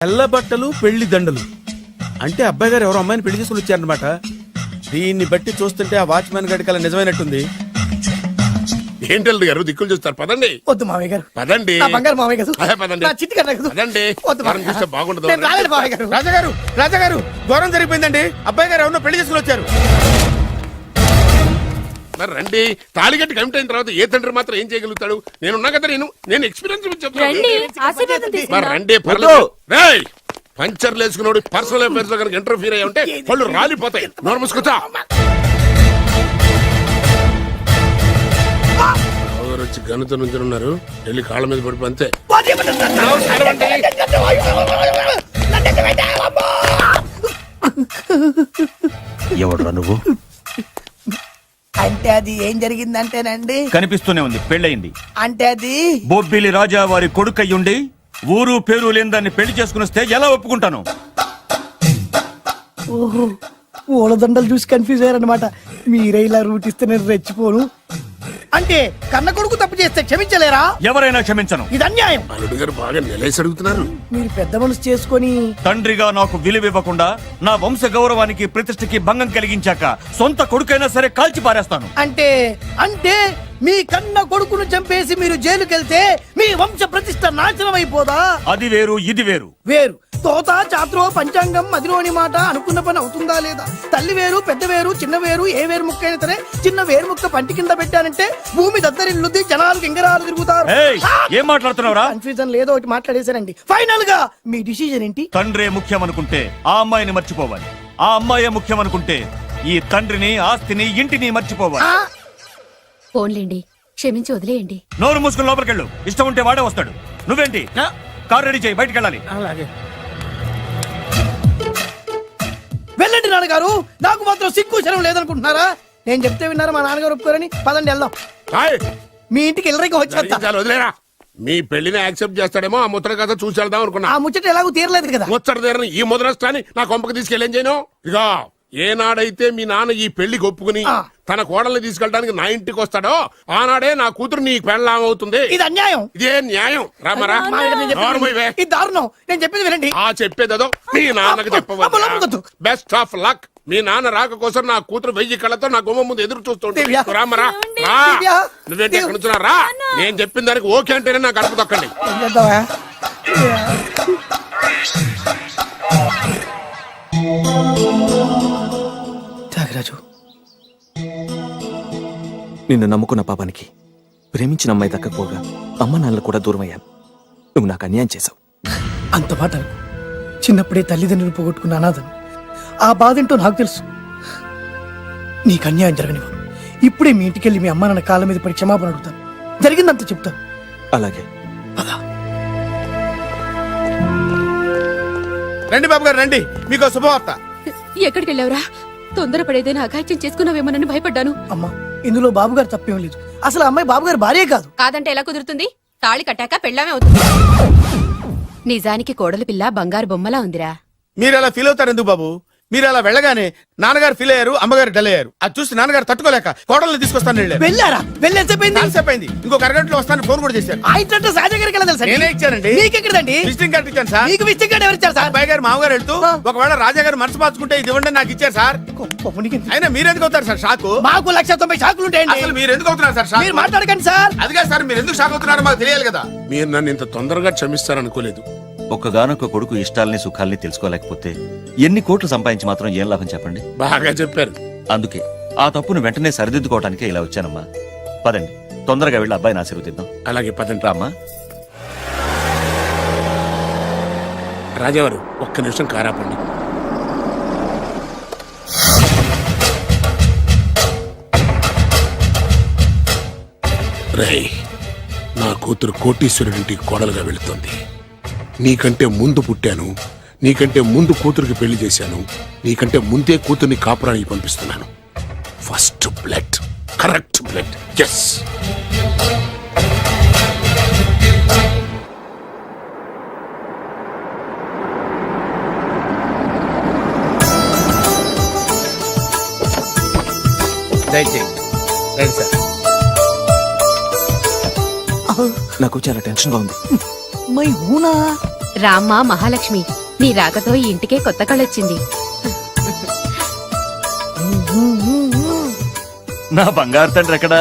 తెల్ల బట్టలు పెళ్లి దండలు అంటే అబ్బాయి గారు ఎవరో అమ్మాయిని పెళ్లి చేసుకుని వచ్చారనమాట. దీన్ని బట్టి చూస్తుంటే ఆ వాచ్మెన్ గడికి అలా నిజమైనట్టుంది. ఏంటల్లుడు గారు దిక్కులు చూస్తారు, పదండి. వద్దు మామయ్య గారు, పదండి. నా బంగారు మామయ్య గారు, అదే పదండి. నా చిట్టి గారు నాకు పదండి. వద్దు వారం మామయ్య చూస్తే గారు. బాగుండదు. నేను రాలేను మామయ్య గారు. రాజాగారు రాజాగారు ఘోరం జరిగిపోయిందండి. అబ్బాయి గారు ఎవరినో పెళ్లి చేసుకుని వచ్చారు. మరి రండి. తాళిగట్టి కమిట్ అయిన తర్వాత ఏ తండ్రి మాత్రం ఏం చేయగలుగుతాడు? నేనున్నా కదా, నేను ఎక్స్పీరియన్స్ చెప్తాను. మరి రండి, పర్లేదు. రేయ్, పంచర్లు వేసుకున్నాడు పర్సనల్ అఫైర్స్ లో కనుక ఇంటర్ఫీర్ అయ్యి ఉంటే వాళ్ళు రాలిపోతాయి. నోరు మూసుకుంటా. వచ్చి గనుతో నుంచి ఉన్నారు, వెళ్ళి కాళ్ళ మీద పడిపో అంతే. ఎవడురా నువ్వు? అంటే అది ఏం జరిగిందంటేనండి, కనిపిస్తూనే ఉంది, పెళ్ళయింది. అంటే అది బొబ్బిలి రాజా వారి కొడుకయ్యుండి ఊరు పేరు లేని దాన్ని పెళ్లి చేసుకుని వస్తే ఎలా ఒప్పుకుంటాను? ఓహో, ఓలదండలు చూసి కన్ఫ్యూజ్ అయ్యారనమాట. మీరే ఇలా రూట్ ఇస్తే నేను రెచ్చిపోను. అంటే కన్న కొడుకు తప్పు చేస్తే క్షమించలేరా? ఎవరైనా క్షమించను. ఇది అన్యాయం. అల్లుడు గారు బాగా నిలేసి అడుగుతున్నారు. మీరు పెద్ద మనసు చేసుకొని తండ్రిగా నాకు విలువివ్వకుండా నా వంశ గౌరవానికి ప్రతిష్టకి భంగం కలిగించాక సొంత కొడుకైనా సరే కాల్చి పారేస్తాను. అంటే అంటే మీ కన్న కొడుకును చంపేసి మీరు జైలుకెళ్తే మీ వంశ ప్రతిష్ట నాశనం అయిపోదా? అది వేరు, ఇది వేరు. వేరు. తోత చాత్రో పంచాంగం మదిలోని మాట అనుకున్న పని అవుతుందా లేదా? తల్లి వేరు, పెద్ద వేరు, చిన్న వేరు, ఏ వేరు ముక్క అయినా సరే చిన్న వేరు ముక్క పంటి కింద పెట్టానంటే భూమి దద్దరిల్లుద్ది, జనాలు గింగరాలు తిరుగుతారు. ఏయ్, ఏం మాట్లాడుతున్నావురా? కన్ఫ్యూజన్ లేదో ఒకటి మాట్లాడేశారండి. ఫైనల్ గా మీ డిసిజన్ ఏంటి? తండ్రే ముఖ్యం అనుకుంటే ఆ అమ్మాయిని మర్చిపోవాలి. ఆ అమ్మాయే ముఖ్యం అనుకుంటే ఈ తండ్రిని, ఆస్తిని, ఇంటిని మర్చిపోవాలి. పోన్లేండి, క్షమించి వదిలేయండి. నోరు మూసుకుని లోపలికెళ్ళు. ఇష్టం ఉంటే వాడే వస్తాడు. నువ్వేంటి? కార్ రెడీ చేయి, బయటికి వెళ్ళాలి. అలాగే. వెళ్ళండి నాన్నగారు, నాకు మాత్రం సిగ్గు శరం లేదనుకుంటున్నారా? నేను చెప్తే విన్నారా? మా నాన్నగారు ఒప్పుకోరని. పదండి వెళ్దాం. హాయ్, మీ ఇంటికి ఎల్లరికి వచ్చేస్తా. చాలు వదిలేరా. మీ పెళ్లిని యాక్సెప్ట్ చేస్తాడేమో, ఆ ముద్ర కథ చూసి వెళ్దాం అనుకున్నా. ఆ ముచ్చట ఎలాగో తీరలేదు కదా. ముచ్చట తీరని ఈ ముద్రష్టాన్ని నా కొంపకి తీసుకెళ్ళేం చేయను. ఇక ఏనాడైతే మీ నాన్న ఈ పెళ్లికి ఒప్పుకుని తన కోడల్ని తీసుకెళ్ళడానికి నా ఇంటికి వస్తాడో ఆనాడే నా కూతురు నీ పెళ్ళాం అవుతుంది. ఇది అన్యాయం. ఇదే న్యాయం. రామరా, ఇది దారుణం. నేను చెప్పేది వినండి. ఆ చెప్పేదో మీ నాన్నకి చెప్పవచ్చు. Best of luck. మీ నాన్న రాక కోసం నా కూతురు 1000 కళ్ళతో నా గుమ్మ ముందు ఎదురు చూస్తుంటే రామరా, రా. నువ్వేంటి ఎక్కడ నుంచున్నా? రా. నేను చెప్పిన దానికి ఓకే అంటేనే నాకు గడప తొక్కండి. త్యాగరాజు, నిన్ను నమ్ముకున్న పాపానికి ప్రేమించిన అమ్మాయి దక్కకపోగా అమ్మ నాన్నలు కూడా దూరం అయ్యాను. నువ్వు నాకు అన్యాయం చేశావు. అంత మాట అనుకో. చిన్నప్పుడే తల్లిదండ్రులు పోగొట్టుకున్న అనాథను. ఆ బాధ ఏంటో నాకు తెలుసు. నీకు అన్యాయం జరగనివ్వను. ఇప్పుడే మీ ఇంటికెళ్ళి మీ అమ్మ నాన్న కాళ్ళ మీద పడి క్షమాపణ అడుగుతాను. జరిగిందంత చెప్తాను. అలాగే. రండి బాబు గారు, రండి. మీకు శుభవార్త. ఎక్కడికి వెళ్ళావురా? తొందరపడేదైనా అఘాయిత్యం చేసుకున్నావేమోనని భయపడ్డాను. అమ్మా, ఇందులో బాబుగారు తప్పేం లేదు. అసలు ఆ అమ్మాయి బాబుగారు భార్యే కాదు. కాదంటే ఎలా కుదురుతుంది? తాళి కట్టాక పెళ్ళామే అవుతుంది. నిజానికి కోడలి పిల్ల బంగారు బొమ్మలా ఉందిరా. మీరు అలా ఫీల్ అవుతారు ఎందుకు బాబు? మీరు అలా వెళ్ళగానే నాన్నగారు ఫీల్ అయ్యారు, అమ్మగారు డల్ అయ్యారు. అది చూసి నాన్నగారు తట్టుకోలేక కోడల్ని తీసుకొస్తాను వెళ్ళారా? వెళ్ళేసేపోయింది. ఇంకో అరగంటలో వస్తాను ఫోన్ కూడా చేశారు. ఆ ఇంట్లో సాజా గారికి ఎలా తెలుసా? నేనే ఇచ్చానండి. మీకెక్కడండి? విజిటింగ్ కార్డు ఇచ్చాను సార్. మీకు విజిటింగ్ కార్డు ఎవరు ఇచ్చారు సార్? అబ్బాయి గారు మామగారు వెళ్తూ ఒకవేళ రాజా గారు మనసు మార్చుకుంటే ఇది ఇవ్వండి నాకు ఇచ్చారు సార్. అయినా మీరు ఎందుకు అవుతారు సార్ షాక్? మాకు 190 షాకులు ఉంటాయండి. అసలు మీరు ఎందుకు అవుతున్నారు సార్ షాక్? మీరు మాట్లాడకండి సార్. అదిగా సార్, మీరు ఎందుకు షాక్ అవుతున్నారో మాకు తెలియాలి కదా. మీరు నన్ను ఇంత తొందరగా క్షమిస్తారనుకోలేదు. ఒక్కగానొక్క కొడుకు ఇష్టాలని సుఖాల్ని తెలుసుకోలేకపోతే ఎన్ని కోట్లు సంపాదించి మాత్రం ఏం లాభం చెప్పండి? బాగా చెప్పారు. అందుకే ఆ తప్పును వెంటనే సరిదిద్దుకోవడానికే ఇలా వచ్చానమ్మా. పదండి, తొందరగా వెళ్ళి అబ్బాయిని ఆశీర్వదిద్దాం. అలాగే పదండి. రామ్మా. రాజావారు, ఒక్క నిమిషం కారాపండి. రేయ్, నా కూతురు కోటీశ్వరుడింటికి కోడలుగా వెళుతోంది. నీకంటే ముందు పుట్టాను, నీకంటే ముందు కూతురికి పెళ్లి చేశాను, నీకంటే ముందే కూతుర్ని కాపురానికి పంపిస్తున్నాను. First blood, correct blood. Yes. దయచేయండి. రండి సార్. నాకు చాలా టెన్షన్ గా ఉంది. మై హూనా రామ్మ మహాలక్ష్మి, నీ రాకతో ఈ ఇంటికే కొత్త కళొచ్చింది. నా బంగారు తండ్రి ఎక్కడా?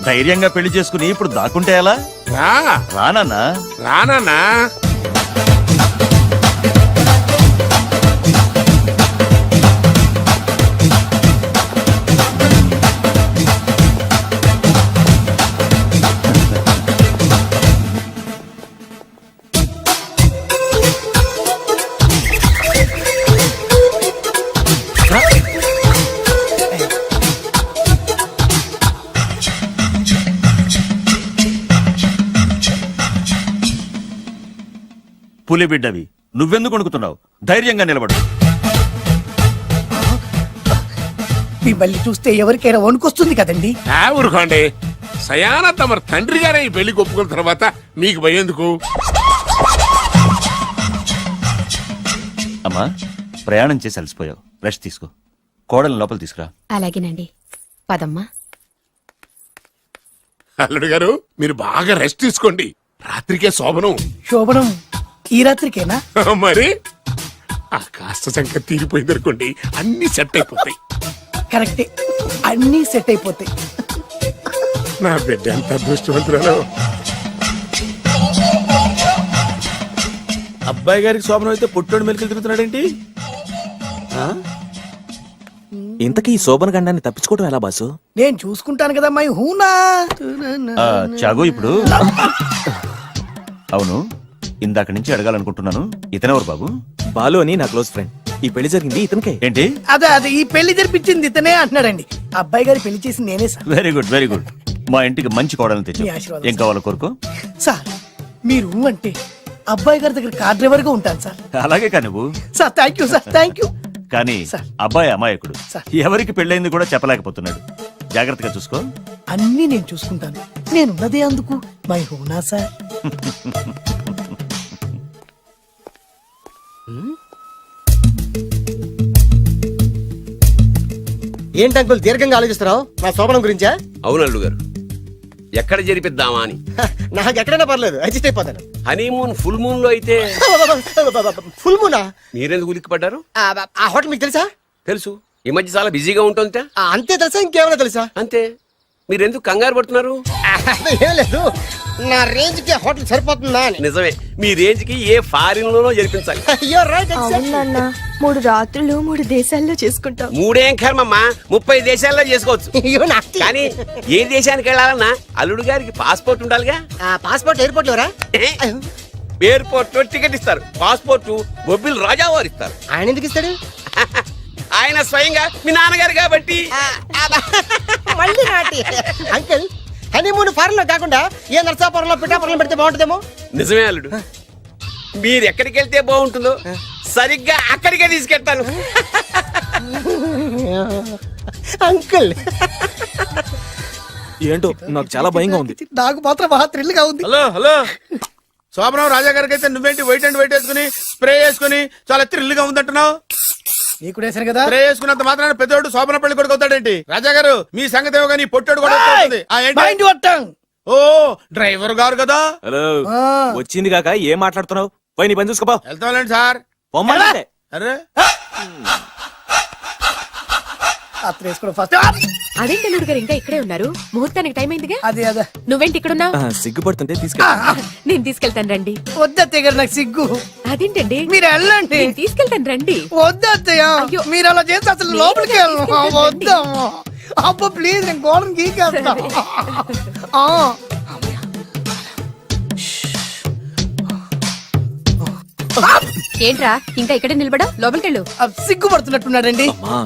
ధైర్యంగా పెళ్లి చేసుకుని ఇప్పుడు దాక్కుంటే ఎలా? రా రానన్నా. రానా పులి బిడ్డవి, నువ్వెందుకు వణుకుతున్నావు? ధైర్యంగా నిలబడు. మిమ్మల్ని చూస్తే ఎవరికైనా వణుకొస్తుంది కదండి. ఊరుకోండి. సయానా తమ తండ్రి గారే ఈ పెళ్లి ఒప్పుకున్న తర్వాత మీకు భయందుకు? అమ్మా, ప్రయాణం చేసి అలసిపోయావు, రెస్ట్ తీసుకో. కోడలు లోపల తీసుకురా. అలాగేనండి, పదమ్మా. అల్లుడు గారు, మీరు బాగా రెస్ట్ తీసుకోండి. రాత్రికే శోభనం. శోభనం ఈ రాత్రికేనా? మరి ఆ కాస్త సంఖ్య తీరిపోయింది అనుకోండి, అన్ని సెట్ అయిపోతాయి. కరెక్టే, అన్నీ సెట్ అయిపోతాయి. నా బిడ్డ ఎంత అదృష్టవంతురాలు. అబ్బాయి గారికి శోభనం అయితే పుట్టోడు మెలికలు తిరుగుతున్నాడేంటి? ఇంతకీ ఈ శోభన గండాన్ని తప్పించుకోవడం ఎలా బాసు? నేను చూసుకుంటాను కదా మై హూనా. చాగు ఇప్పుడు. అవును, ఇందాక నుంచి అడగాలనుకుంటున్నాను, ఇతనెవరు బాబు? బాలు అని నా క్లోజ్ ఫ్రెండ్. ఈ పెళ్లి జరిగింది ఇతనికే. ఏంటి? అదే ఈ పెళ్లి జరిపించింది ఇతనే అంటున్నాడండి. అబ్బాయి గారి పెళ్లి చేసింది నేనే sir. Very good, very good. మా ఇంటికి మంచి కోడలను తెచ్చు. మీ ఆశీర్వాదం ఏం కావాలో కోరుకో. సార్ మీరు అంటే అబ్బాయి గారి దగ్గర కార్ డ్రైవర్ గా ఉంటాను సార్. అలాగే కా నువ్వు. Sir thank you sir, thank you. కానీ సార్. అబ్బాయి అమాయకుడు, సార్. ఎవరికి పెళ్ళైంది కూడా చెప్పలేకపోతున్నాడు. జాగ్రత్తగా చూసుకో. అన్నీ నేను చూసుకుంటాను. నేనున్నదే అందుకు మై హూనా సార్. ఏంటి అంకుల్ దీర్ఘంగా ఆలోచిస్తున్నావు? నా శోభనం గురించా? అవును అల్లుడు గారు, ఎక్కడ జరిపిద్దామా అని. నాకు ఎక్కడైనా పర్లేదు, అడ్జస్ట్ అయిపోతాను. హనీమూన్ ఫుల్ మూన్ లో అయితే ఫుల్ మూనా? మీరెందుకు ఉలిక్కిపడ్డారు? ఆ హోటల్ మీకు తెలుసా? తెలుసు, ఈ మధ్య చాలా బిజీగా ఉంటుంది. అంతే తెలుసా, ఇంకేమైనా తెలుసా? అంతే. మీరెందుకు కంగారు పడుతున్నారు? ఏం లేదు, నా రేంజ్ కి హోటల్ సరిపోతుందా అని. నిజమే, మీ రేంజ్ కి ఏ ఫారిన్ లోనో జరిపించాలి. You're right, exactly. అవునన్నా, 3 రాత్రులు 3 దేశాల్లో చేసుకుంటాం. మూడేం కర్మమ్మా, 30 దేశాల్లో చేసుకోవచ్చు. You're nasty. కానీ ఏ దేశానికి వెళ్ళాలన్నా అల్లుడు గారికి పాస్పోర్ట్ ఉండాలిగా. Passport airport LoRa? ఎయిర్పోర్ట్ లో టికెట్ ఇస్తారు, పాస్పోర్ట్ బొబ్బిల్ రాజా వారు ఇస్తారు. ఆయన ఎందుకు ఇస్తాడు? ఆయన స్వయంగా మీ నాన్నగారు కాబట్టి. మళ్ళీ నాటి అంకుల్, హనీమూన్ ఫారెన్ లో కాకుండా ఏ నర్సాపురంలో పిఠాపురంలో పెడితే బాగుంటుందేమో. నిజమే అల్లుడు, మీరు ఎక్కడికి వెళ్తే బాగుంటుందో సరిగ్గా అక్కడికే తీసుకెళ్తాను. అంకుల్ ఏంటో నాకు చాలా భయంగా ఉంది. నాకు మాత్రం బాగా థ్రిల్ గా ఉంది. హలో హలో, శోభనం రాజా గారికి అయితే నువ్వేంటి వైట్ అండ్ వైట్ వేసుకుని స్ప్రే వేసుకుని చాలా థ్రిల్ గా ఉందంటున్నావు? నీకు వేసాను కదా. స్ప్రే వేసుకున్నంత మాత్రాన పెద్దోడు శోభన పెళ్లి కొడుకు అవుతాడేంటి? రాజా గారు, మీ సంగతి ఏమో కానీ పొట్టోడు కూడా అవుతుంది. ఏంటి? Mind your tongue. ఓ డ్రైవర్ గారు కదా. హలో, ఆ. వచ్చింది కాక ఏం మాట్లాడుతున్నావు? పోయి నీ పని చూసుకోపో. వెళ్తాంలేండి సార్. పొమ్మంటే అరే అత్త వేసుకోవడం ఫస్ట్. అదేంటి అల్లుడు గారు ఇంకా ఇక్కడే ఉన్నారు? ముహూర్తానికి టైం అయిందిగా. అదే నువ్వేంటి ఇక్కడున్నావు? సిగ్గుపడుతుంటే తీసుకెళ్ళి. నేను తీసుకెళ్తాను రండి. వద్దత్తయ్య గారు, నాకు సిగ్గు. అదేంటండి? మీరు వెళ్ళండి. నేను తీసుకెళ్తాను రండి. వద్దత్తయ్య, అయ్యో. మీరు అలా చేస్తే అసలు నేను లోపలికి వెళ్ళను. తీసుకెళ్తాను. వద్దమ్మా. అబ్బా ప్లీజ్, నేను గోడను గీకేస్తా. ఆ. ఏంట్రా ఇంకా ఇక్కడే నిలబడా? లోపలికెళ్ళు. సిగ్గుపడుతున్నట్టున్నాడండి. అమ్మా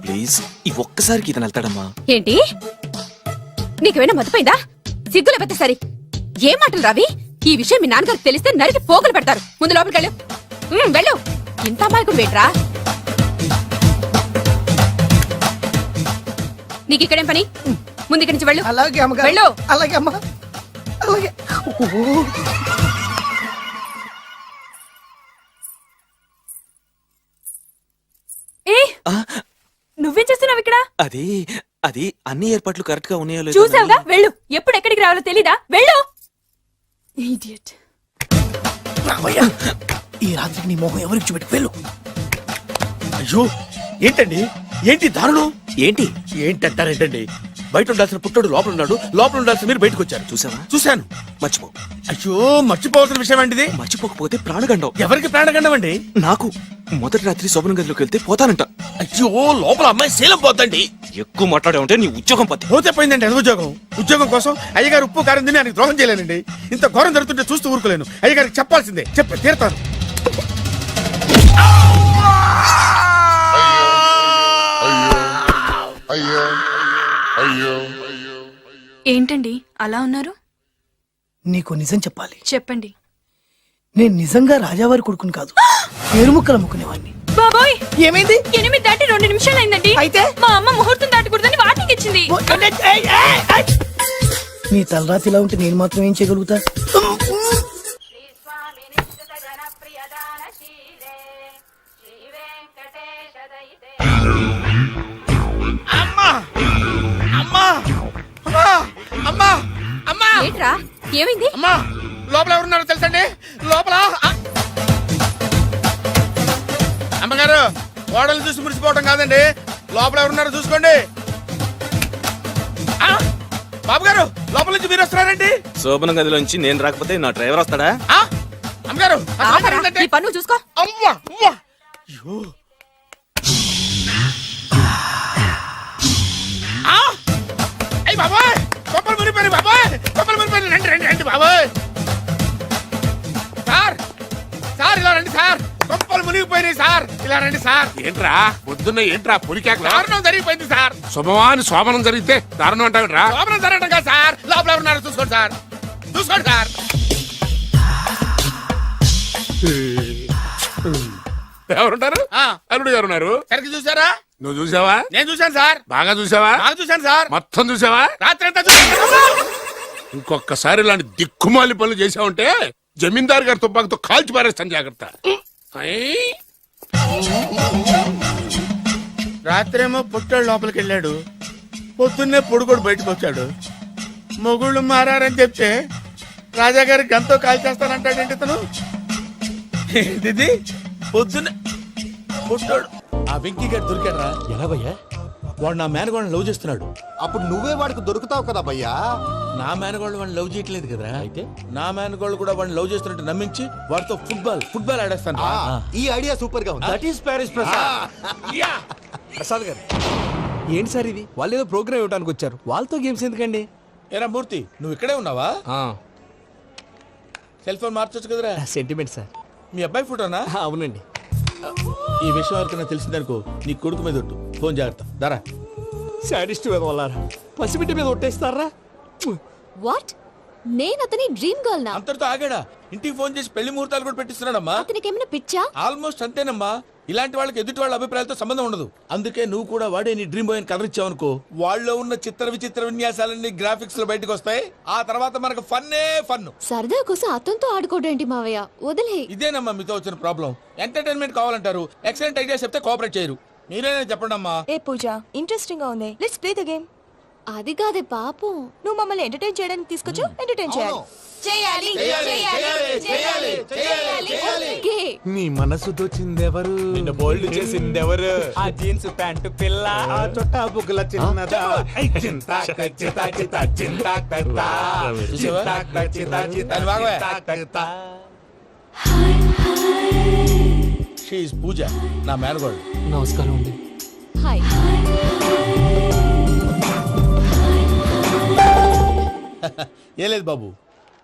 ప్లీజ్, ఈ ఒక్కసారికి ఇతను వెళ్తాడమ్మా. ఏంటి? నీకేమైనా మతిపోయిందా? సిగ్గులు పెద్ద సరి. ఏ మాటలు రావి? ఈ విషయం మీ నాన్నగారికి తెలిస్తే నరికి పోగులు పెడతారు. ముందు లోపలికెళ్ళు. వెళ్ళు. ఇంత అమాయకుడు వేట్రా? నీకు ఇక్కడేం పని? ముందు ఇక్కడి నుంచి వెళ్ళు. అలాగే అమ్మగారు. వెళ్ళు. అలాగే అమ్మా, అలాగే. ఏ నువ్వేం చేస్తున్నావు ఇక్కడ? అది అది అన్ని ఏర్పాట్లు కరెక్ట్ గా ఉన్నాయో లేదో చూసావుగా, వెళ్ళు. ఎప్పుడు ఎక్కడికి రావాలో తెలీదా? వెళ్ళు. Idiot. ఈ రాత్రికి నీ మొహం ఎవరికి చూపెట్టి వెళ్ళు. అయ్యో ఏంటండి, ఏంటి దారుణం? ఏంటి ఏంటంటారేంటండి? బయట ఉండాల్సిన పుట్టోడు లోపల ఉన్నాడు, లోపల ఉండాల్సిన మీరు బయటకు వచ్చారు. చూసావా? చూశాను. మర్చిపో. అయ్యో మర్చిపోవాల్సిన విషయం అండి ఇది. మర్చిపోకపోతే ప్రాణగండం. ఎవరికి ప్రాణగండం అండి? నాకు మొదటి రాత్రి శోభన గదిలోకి వెళ్తే పోతానంట. అయ్యో లోపల అమ్మాయి శీలం పోద్దండి. ఎక్కువ మాట్లాడే ఉంటే నీ ఉద్యోగం పత్తి. పోతే పోయిందండి అది ఉద్యోగం. ఉద్యోగం కోసం అయ్యగారు ఉప్పు కారం తిని ఆయనకు ద్రోహం చేయలేనండి. ఇంత ఘోరం జరుగుతుంటే చూస్తూ ఊరుకోలేను. అయ్యగారికి చెప్పాల్సిందే, చెప్పి తీరుతాను. ఏంటండి అలా ఉన్నారు? నీకు నిజం చెప్పాలి. చెప్పండి. నేను నిజంగా రాజావారి కొడుకుని కాదు, పేరుముక్కలు అమ్ముకునేవాడిని. బాబోయ్, ఏమైంది? 8 దాటి 2 నిమిషాలు అయిందండి. అయితే? మా అమ్మ ముహూర్తం దాటకూడదని వాటికి ఇచ్చింది. నీ తలరాతి ఇలా ఉంటే నేను మాత్రం ఏం చేయగలుగుతా? అమ్మా అమ్మా అమ్మా అమ్మా అమ్మా ఏంట్రా ఏమైంది? అమ్మా లోపల ఎవరున్నారో తెలుసండి? లోపల అమ్మగారు గోడలు చూసి మురిసిపోవడం కాదండి, లోపల ఎవరున్నారో చూసుకోండి. బాబు గారు లోపల నుంచి మీరు వస్తున్నారండి? శోభన గదిలోంచి నేను రాకపోతే నా డ్రైవర్ వస్తాడా? అమ్మగారు ఆపరా, నీ పన్ను చూసుకో. అమ్మా అమ్మా అయ్యో అయ్యి బాబాయ్ కొప్పలు మునిపోయి బాబాయ్, కొప్పలు మునిపోయి. రండి రండి రండి బాబాయ్. సార్ సార్ ఇలా రండి సార్, కొప్పలు మునిగిపోయినాయి సార్, ఇలా రండి సార్. ఏంట్రా పొద్దున్న ఏంట్రా పులికేకలా? దారుణం జరిగిపోయింది సార్. శుభమాని శోభనం జరిగితే దారుణం అంటావిట్రా? లోపల జరగడం కాదు సార్, లోపల ఎవరున్నారో చూసుకోండి సార్, చూసుకోండి సార్. ఎవరుంటారు? అల్లుడు ఎవరున్నారు? సరిగ్గా చూసారా? నువ్వు చూసావా? నేను చూశాను సార్. బాగా చూసావా? బాగా చూశాను సార్. మొత్తం చూసావా? రాత్రి అంతా చూశాను. ఇంకొకసారి ఇలాంటి దిక్కుమాలి పనులు చేసావంటే జమీందారు గారి తుపాకుతో కాల్చి పారేస్తాను, జాగ్రత్త. రాత్రేమో పుట్టాడు లోపలికి వెళ్ళాడు, పొద్దున్నే పొడుగోడు బయటకు వచ్చాడు. మొగుళ్ళు మారని చెప్తే రాజాగారి గంతో కాల్ చేస్తానంటాడేంటి ఇతను? ఇది పొద్దున్నే పుట్టాడు. ఆ వెంకీ గారు దొరికాడరా? ఎలా భయ్యా? వాడు నా మేనగోళ్ళని లవ్ చేస్తున్నాడు. అప్పుడు నువ్వే వాడికి దొరుకుతావు కదా భయ్యా. నా మేనగోళ్ళు వాడిని లవ్ చేయట్లేదు కదా. అయితే నా మేనగోళ్ళు కూడా వాడిని లవ్ చేస్తున్నట్టు నమ్మించి వాడితో ఫుట్బాల్ ఆడేస్తాను. ఈ ఐడియా సూపర్ గా ఉంది. That is Paris Prasad. Prasad గారు ఏంటి సార్ ఇది? వాళ్ళు ఏదో ప్రోగ్రామ్ ఇవ్వడానికి వచ్చారు, వాళ్ళతో గేమ్స్ ఎందుకండి? ఏరా మూర్తి, నువ్వు ఇక్కడే ఉన్నావా? సెల్ ఫోన్ మార్చొచ్చు కదరా. Sentiment sir. మీ అబ్బాయి ఫోటోనా? అవునండి. ఈ విషయం ఎవరికైనా తెలిసిందనుకో నీ కొడుకు మీద ఒట్టు. ఫోన్ జాగ్రత్త. దారా సాడిస్ట్ వాళ్ళారా, పసిబిడ్డ మీద ఒట్టేస్తారా? వాట్? నేను అతని డ్రీమ్ గర్ల్ నా? అంతటితో ఆగాడా? ఇంటికి ఫోన్ చేసి పెళ్లి ముహూర్తాలు కూడా పెట్టిస్తున్నాడమ్మా. అతనికి ఏమైనా పిచ్చా? ఆల్మోస్ట్ అంతేనమ్మా. ఇలాంటి వాళ్ళకి ఎదుటి వాళ్ళ అభిప్రాయాలతో సంబంధం ఉండదు. అందుకే నువ్వు కూడా వాడే నీ డ్రీమ్ బాయ్ అని కవర్ ఇచ్చావనుకో, వాళ్ళలో ఉన్న చిత్ర విచిత్ర విన్యాసాలన్నీ గ్రాఫిక్స్ లో బయటకు వస్తాయి. ఆ తర్వాత మనకు ఫన్నే ఫన్. సరదా కోసం అతనితో ఆడుకోడేంటి మావయ్య? వదిలే. ఇదేనమ్మా మీతో వచ్చిన ప్రాబ్లం. ఎంటర్టైన్మెంట్ కావాలంటారు, ఎక్సలెంట్ ఐడియా చెప్తే కోఆపరేట్ చేయరు. మీరేనే చెప్పండి అమ్మా. ఏ పూజ, ఇంట్రెస్టింగ్ గా ఉంది, లెట్స్ ప్లే ద గేమ్. అది కాదే పాపం, నువ్వు మమ్మల్ని ఎంటర్టైన్ చేయడానికి తీసుకొచ్చు, ఎంటర్టైన్ చేయాలి. నీ మనసు దోచిందెవరు? నిన్న బోల్డ్ చేసిందెవరు? ఆ జీన్స్ ప్యాంటు పిల్ల, ఆ చొట్టా బుగ్గల చిన్నదా. షీ ఈజ్ పూజ, నా మేనగోడు. నమస్కారం అండి. హాయ్. ఏ లేదు బాబు,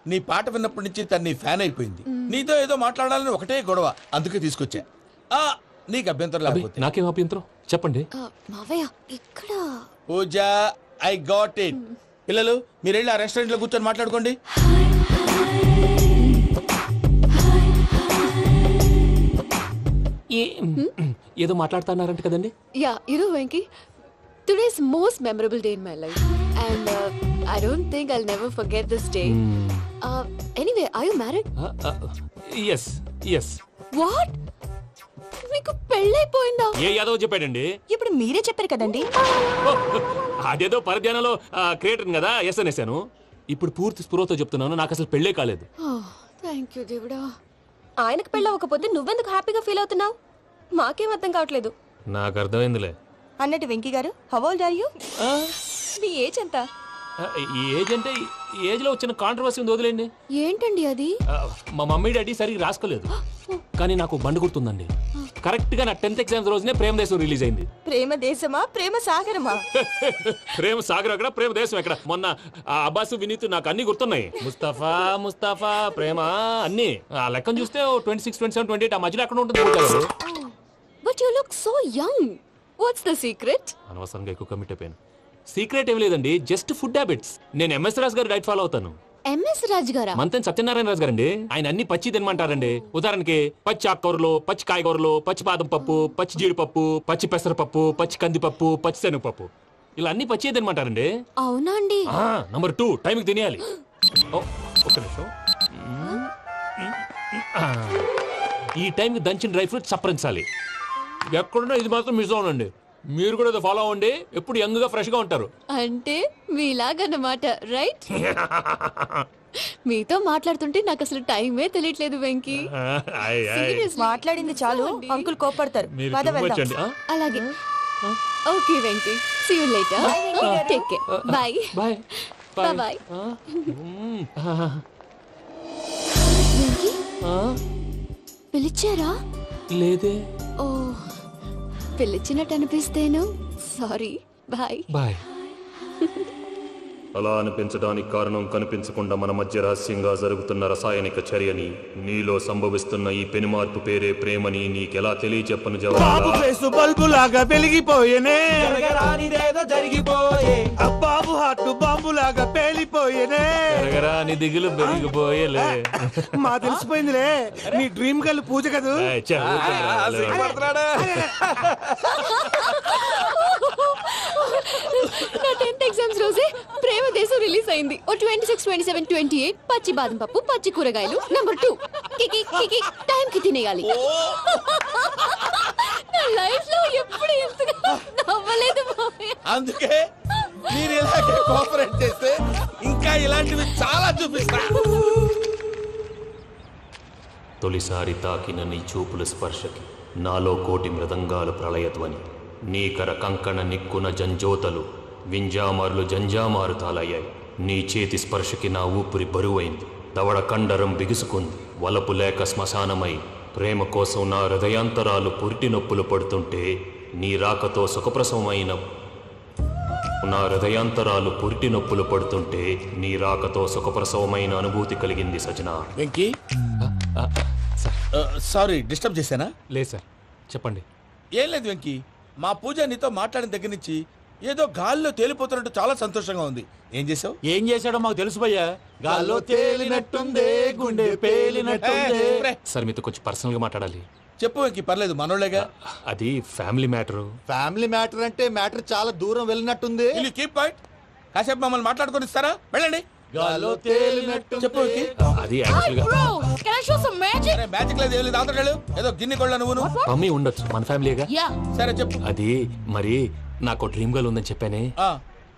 నీ పాట విన్నప్పటి నుంచి తను నీ ఫ్యాన్ అయిపోయింది. నీతో ఏదో మాట్లాడాలని ఒకటే గొడవ, అందుకే తీసుకొచ్చా. నీకు అభ్యంతరం లేకపోతే. నాకేం అభ్యంతరం చెప్పండి. మావయ్య ఇక్కడ. పూజ, ఐ గాట్ ఇట్. పిల్లలు మీరు వెళ్ళి ఆ రెస్టారెంట్ లో కూర్చొని మాట్లాడుకోండి. ఏదో మాట్లాడుతున్నారంట కదండి? Yeah, Venky, today's most memorable day in my life, and I don't think I'll never forget this day. Anyway, are you married? yes. What? మీకు పెళ్ళైపోయిందా? ఏ యాదవ్ చెప్పాడండి? ఇప్పుడు మీరే చెప్పారు కదండి. అదేదో పరధ్యానంలో క్రియేటర్ కదా ఎస్ అనేసాను. ఇప్పుడు పూర్తి స్పృహతో చెప్తున్నాను, నాకు అసలు పెళ్ళే కాలేదు. థ్యాంక్ యూ దేవుడా. ఆయనకు పెళ్ళవకపోతే నువ్వెందుకు హ్యాపీగా ఫీల్ అవుతున్నావు? మాకేం అర్థం కావట్లేదు. నాకు అర్థమైందిలే. అన్నట్టు వెంకీ గారు, హౌ ఓల్డ్ ఆర్ యు? మీ ఏజ్ ఎంత? ఈ ఏజ్ అంటే ఈ ఏజ్ లో వచ్చిన కాంట్రవర్సీ ఉంది, వదిలేండి. ఏంటండి అది? మా మమ్మీ డాడీ సరిగ్గా రాసుకోలేదు, కానీ నాకు బండి గుర్తుందండి. కరెక్ట్ గా నా 10th ఎగ్జామ్స్ రోజునే ప్రేమ దేశం రిలీజ్ అయింది. ప్రేమ దేశమా, ప్రేమ సాగరమా? ప్రేమ సాగర్ ఎక్కడ, ప్రేమ దేశం ఎక్కడ? మొన్న ఆ అబ్బాసు వినీత్ నాకు అన్ని గుర్తున్నాయి. ముస్తఫా ముస్తఫా ప్రేమ అన్ని ఆ లెక్కను చూస్తే 26, 27, 28 ఆ మధ్యలో ఎక్కడ ఉంటుంది. But you look so young. What's the secret? అనవసరంగా ఎక్కువ కమిట్ అయిపోయాను. సీక్రెట్ ఏం లేదండి, జస్ట్ ఫుడ్ హ్యాబిట్స్. నేను ఎంఎస్ రాజు గారు డైట్ ఫాలో అవుతాను. ఎంఎస్ రాజ్ గారా? మంతెన్ సత్యనారాయణ రాజు గారండి. ఆయన అన్ని పచ్చి తినమంటారండి. ఉదాహరణకి పచ్చి ఆకుకూరలు, పచ్చి కాయగూరలు, పచ్చి బాదం పప్పు, పచ్చి జీడిపప్పు, పచ్చి పెసరపప్పు, పచ్చి కందిపప్పు, పచ్చి శనగపప్పు, ఇలా అన్ని పచ్చి తినమంటారండి. అవునా అండి? నంబర్ 2, టైంకి తినేయాలి. ఒక్క నిమిషం. ఈ టైంకి దంచిన డ్రై ఫ్రూట్స్ సప్పరించాలి. ఎక్కడున్నా ఇది మాత్రం మిస్ అవునండి. మీరు కూడా ఇది ఫాలో అవ్వండి, ఎప్పుడు యంగ్ గా ఫ్రెష్ గా ఉంటారు. అంటే మీలాగన్నమాట, రైట్? మీతో మాట్లాడుతుంటే నాకు అసలు టైమే తెలియట్లేదు వెంకీ. మాట్లాడింది చాలు, అంకుల్ కోపడతారు. అలాగే. Okay Venky, see you later. Take care. Bye bye bye. పిలిచారా? లేదే. ఓ, పిలిచినట్టు అనిపిస్తేను సారీ. Bye bye. అలా అనిపించడానికి కారణం కనిపించకుండా మన మధ్య రహస్యంగా జరుగుతున్న రసాయనిక చర్యని, నీలో సంభవిస్తున్న ఈ పెనుమార్పు పేరే ప్రేమని నీకెలా తెలియచెప్పను జవాబు. బల్బు లాగా వెలిగిపోయేనే, జరిగిపోయే బాబు హార్ట్ బాంబు లాగా పేలిపోయేనే. నీ దిగులు పెరిగిపోయేలే. మా తెలిసిపోయిందిలే, నీ డ్రీమ్ గర్ల్ పూజ కదూ. నా 10th ఎగ్జామ్స్ రోజే ప్రేమ దేశం రిలీజ్ అయింది. ఓ 26, 27, 28 పచ్చి బాదం పప్పు, పచ్చి కూరగాయలు. నంబర్ 2, కికి కికి టైం కి తినేయాలి. నా లైఫ్ లో ఎప్పుడు ఇంతగా నవ్వలేదు మామయ్య. అందుకే మీరు ఇలాగే కోఆపరేట్ చేస్తే ఇంకా ఇలాంటివి చాలా చూపిస్తా. తొలిసారి తాకిన నీ చూపుల స్పర్శకి నాలో కోటి మృదంగాలు ప్రళయధ్వని. నీకర కంకణ నిక్కున జంజోతలు వింజామారులు జంజామారు తాలయ్యాయి. నీ చేతి స్పర్శకి నా ఊపిరి బరువైంది. దవడ కండరం బిగుసుకుంది. వలపు లేక శ్మశానమై ప్రేమ కోసం నా హృదయాంతరాలు పురిటి నొప్పులు పడుతుంటే, నీ రాకతో సుఖప్రసవమైన నా హృదయాంతరాలు పురిటి నొప్పులు పడుతుంటే నీ రాకతో సుఖప్రసవమైన అనుభూతి కలిగింది సజనా. వెంకీ, సారీ డిస్టర్బ్ చేశానా? లేదు సార్, చెప్పండి. ఏం లేదు వెంకీ, మా పూజ నీతో మాట్లాడిన దగ్గర నుంచి ఏదో గాల్లో తేలిపోతున్నట్టు చాలా సంతోషంగా ఉంది. ఏం చేసావు? ఏం చేశాడో మాకు తెలుసు భయ్యా. గాల్లో తేలినట్టుందే, గుండె పేలినట్టుందే. సార్ మీతో కొంచెం పర్సనల్ గా మాట్లాడాలి. చెప్పు వెంకీ, పర్లేదు, మనోళ్ళేగా. అది ఫ్యామిలీ మ్యాటర్. ఫ్యామిలీ మ్యాటర్ అంటే మ్యాటర్ చాలా దూరం వెళ్ళినట్టుంది. Keep point. కాసేపు మమ్మల్ని మాట్లాడుకొని ఇస్తారా? వెళ్ళండి. గాల్లో తేలినట్టు చెప్పు వెంకీ. అది యాక్చువల్ గా మ్యాజిక్ లేదు, ఏం లేదు, ఆతడాలు ఏదో గిన్నె కొళ్ళ నువ్వు. మమ్మీ ఉండొచ్చు, మన ఫ్యామిలీగా. సరే చెప్పు. అది మరి నాకు డ్రీమ్ గర్ల్ ఉందని చెప్పానే, ఆ,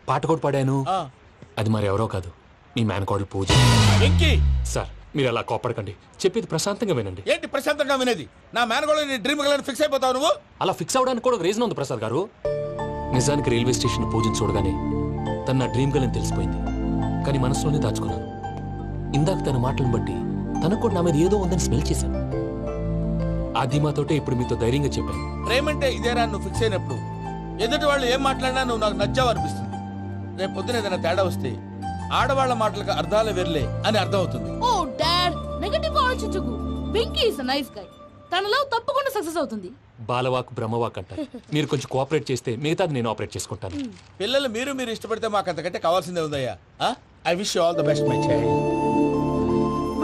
పాట కూడా పాడాను. ఆ. అది మరి ఎవరో కాదు, మీ మేనకోడలు పూజ. వెంకీ, సార్ మీరు అలా కోపడకండి, చెప్పేది ప్రశాంతంగా వినండి. ఏంటి ప్రశాంతంగా వినేది? నా మేనగోళ్ళ నీ డ్రీమ్ గర్ల్ ఫిక్స్ అయిపోతావు నువ్వు. అలా ఫిక్స్ అవడానికి కూడా ఒక రీజన్ ఉంది ప్రసాద్ గారు. నిజానికి రైల్వే స్టేషన్ పూజను చూడగానే తన నా డ్రీమ్ గర్ల్ అని తెలిసిపోయింది. కానీ మనసులోనే దాచుకున్నాను. ఇందాక తన మాటలను బట్టి తనకు కూడా నా మీద ఏదో ఉందని స్మెల్ చేశాను. ఆ ధీమాతోటే ఇప్పుడు మీతో ధైర్యంగా చెప్పాను. ప్రేమంటే ఇదేరా నువ్వు ఫిక్స్ అయినప్పుడు ఎదుటి వాళ్ళు ఏం మాట్లాడినా నువ్వు నాకు నచ్చావు అనిపిస్తుంది. రేపు పొద్దున ఏదైనా తేడా వస్తే ఆడవాళ్ల మాటలకు అర్థాలు వెర్లే అని అర్థం అవుతుంది. ఓ డాడ్, నెగటివ్ ఆలోచించకు. Venky is nice guy. తనలో తప్పకుండా సక్సెస్ అవుతుంది. బాలవాక్ బ్రహ్మవాక్ అంటారు. మీరు కొంచెం కోఆపరేట్ చేస్తే మిగతాది నేను ఆపరేట్ చేసుకుంటాను. పిల్లలు మీరు ఇష్టపడితే మాకు అంతకంటే కావాల్సిందే ఉందయ్యా. I wish you all the best my child.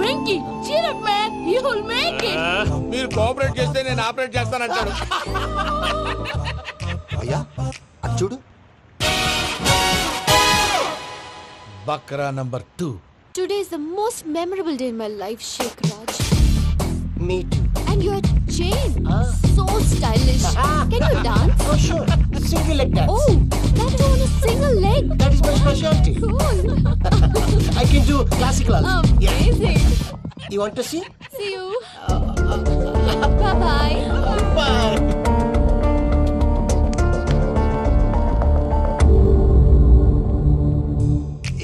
Venky, cheer up man, you will make it. మీరు కోఆపరేట్ చేస్తే నేను ఆపరేట్ చేస్తానంటాడు. అయ్యా అది చూడు. Bakra number 2. Today is the most memorable day in my life, Sheikh Raj. Me too. And your chain, so stylish. Can you dance? Oh sure. Single leg dance. Oh, that too on a single leg. That is my specialty. Cool. I can do classical also. Amazing. You want to see? See you. Bye.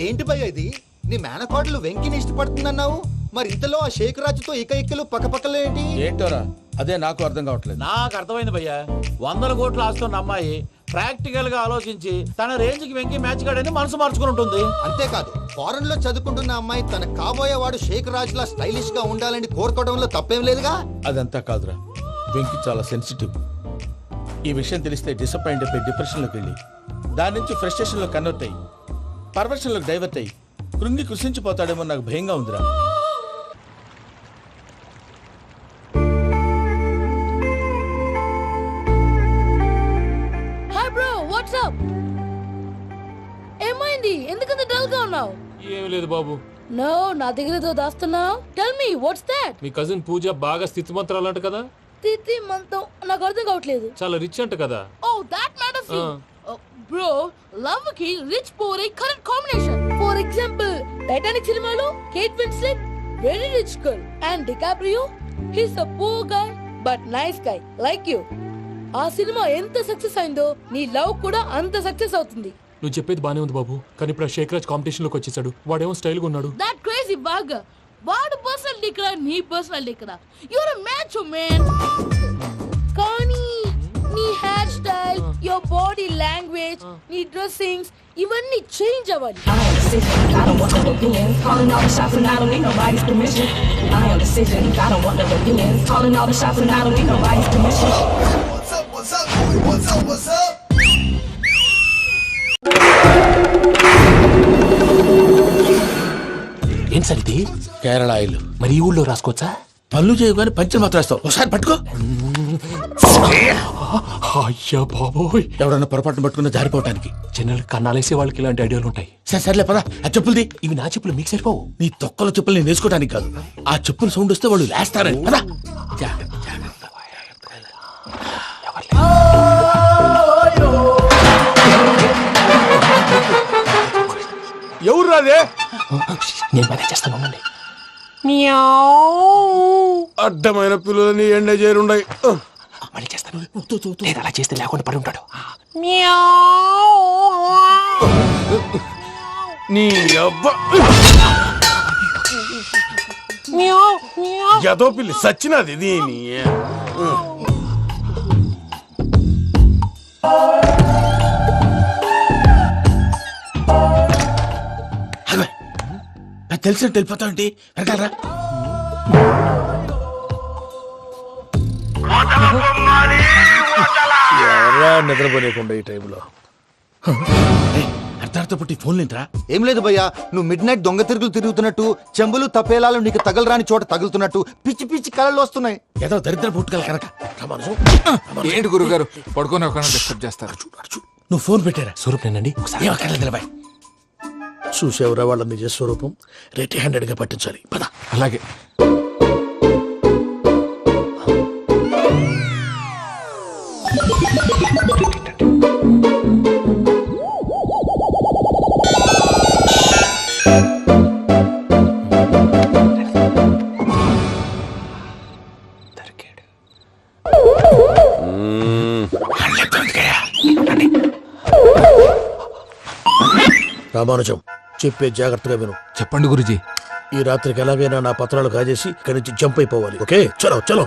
ఏంటి భయ్య ఇది? నీ మేనకోడలు వెంకిని ఇష్టపడుతుందన్నావు, మరి ఇంతలో ఆ షేక్ రాజుతో ఇక్కలు పక్కపక్కలు ఏంటి? ఏంటోరా అదే నాకు అర్థం కావట్లేదు. నాకు అర్థమైంది భయ్యా, 100 కోట్లు ఆస్తున్న అమ్మాయి ప్రాక్టికల్ గా ఆలోచించి తన రేంజ్ కి వెంకి మ్యాచ్ కాడని మనసు మార్చుకుని ఉంటుంది. అంతేకాదు, ఫారెన్ లో చదువుకుంటున్న అమ్మాయి తన కాబోయేవాడు షేక్ రాజులా స్టైలిష్ గా ఉండాలని కోరుకోవడంలో తప్పేం లేదుగా. అదంతా కాదురా, వెంకి చాలా సెన్సిటివ్. ఈ విషయం తెలిస్తే డిసప్పాయింట్ అయిపోయి డిప్రెషన్లోకి వెళ్ళి దాని నుంచి ఫ్రస్ట్రేషన్లో కన్వర్ట్ అయ్యి పర్వర్షన్లోకి డైవర్ట్ అయ్యి కృంగి కృషించిపోతాడేమో నాకు భయంగా ఉందిరా. Hi bro, what's up? ఏమైంది, ఎందుకంత డల్ గా ఉన్నావు? ఏం లేదు బాబు. నో, నా దగ్గర ఏదో దాస్తున్నావు. Tell me what's that? మీ కజిన్ పూజ బాగా స్థితిమంతరాలు అంట కదా. తిత్తి మంతం నాకు అర్థం కావట్లేదు. చాలా రిచ్ అంట కదా. Oh that matter fee. Bro, love కి rich poor a correct combination. For example, Titanic సినిమాలో Kate Winslet very rich girl and DiCaprio he's a poor guy but nice guy like you. ఆ సినిమా ఎంత success అయిందో నీ love కూడా అంత success అవుతుంది. నువ్వు చెప్పేది బానే ఉంది బాబు, కానీ ఇప్పుడు ఆ షేక్ రాజ్ కాంపిటీషన్ లోకి వచ్చేసాడు. వాడేమో స్టైల్ గా ఉన్నాడు. That crazy bag. వాడు పర్సనాలిటీ ఇక్కడ, నీ పర్సనాలిటీ ఇక్కడ. You're a match man. కానీ నీ hair style, your body language, నీ డ్రెస్సింగ్స్ ఇవన్నీ చేంజ్ అవ్వాలి. ఏం సార్ ఇది? కేరళ ఆయిల్. మరి ఈ ఊళ్ళో రాసుకోవచ్చా? పళ్ళు చేయవు కానీ పంచర్ మాత్రం వేస్తావు. ఒకసారి పట్టుకో. అయ్యా బాబోయ్, ఎవడన్నా పొరపాటున పట్టుకున్న జారిపోవటానికి. జనరల్ కన్నాలేసే వాళ్ళకి ఇలాంటి ఐడియాలు ఉంటాయి. సర్లే పదా, ఆ చెప్పులది. ఇవి నా చెప్పులు మీకు సరిపోవు. నీ తొక్కల చెప్పులు నేను వేసుకోవడానికి కాదు, ఆ చెప్పులు సౌండ్ వస్తే వాళ్ళు లేస్తారని. పదా. ఎవరు రాదే? నేను మేనేజ్ చేస్తాను, ఉండండి. అడ్డమైన పిల్లలని ఎండ చేరుండయి. మళ్ళీ చేస్తాను. లేదు, అలా చేస్తే లేకుండా పడి ఉంటాడు. నీ అబ్బ ఎదో పిల్లి సచ్చినది దీని. తెలిసినట్టు వెళ్ళిపోతావంటి వెనకాలరా. నిద్రపోలేకుండా ఈ టైంలో అర్ధార్థ పుట్టి ఫోన్ లేంట్రా. ఏం లేదు భయ్యా, నువ్వు మిడ్ నైట్ దొంగ తిరుగులు తిరుగుతున్నట్టు, చెంబులు తపేలాలు నీకు తగలరాని చోట తగులుతున్నట్టు పిచ్చి పిచ్చి కళలు వస్తున్నాయి. ఏదో దరిద్ర పుట్టుకల కనుక. ఏంటి గురుగారు పడుకొని ఒక డిస్టర్బ్ చేస్తారు? నువ్వు ఫోన్ పెట్టారా? స్వరూప్ నేనండి. నిలబాయ్. చూసేవరా వాళ్ళ నిజ స్వరూపం. రెట్టి హ్యాండెడ్ గా పట్టించాలి. పద. అలాగే. రామానుజం, చెప్పే జాగ్రత్తగా విను. చెప్పండి గురుజీ. ఈ రాత్రికి ఎలాగైనా నా పత్రాలు కాజేసి ఇక్కడి నుంచి జంప్ అయిపోవాలి. ఓకే, చలో చలో.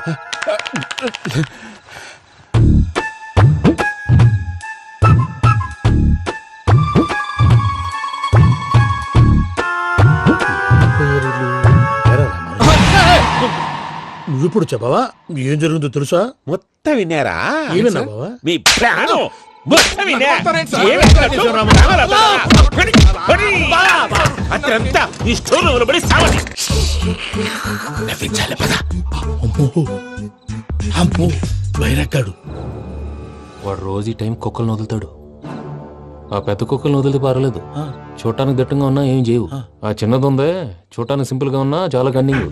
నువ్విప్పుడు చెప్పవా ఏం జరుగుతుందో తెలుసా? మొత్తం విన్నారా? ఏమన్నా బావా? మీ ప్రాణం మొత్తం విన్నా. అదంతా ఈ స్టోర్ పడి సావాలి. నవ్వించాలి. పద. అమ్మో వైరక్కాడు. వాడు రోజు ఈ టైం కుక్కలను వదులుతాడు. ఆ పెద్ద కుక్కలను వదిలితే పర్వాలేదు, చూడటానికి దట్టంగా ఉన్నా ఏం చేయవు. ఆ చిన్నది ఉందే, చూడటానికి సింపుల్ గా ఉన్నా చాలా కన్నింగ్.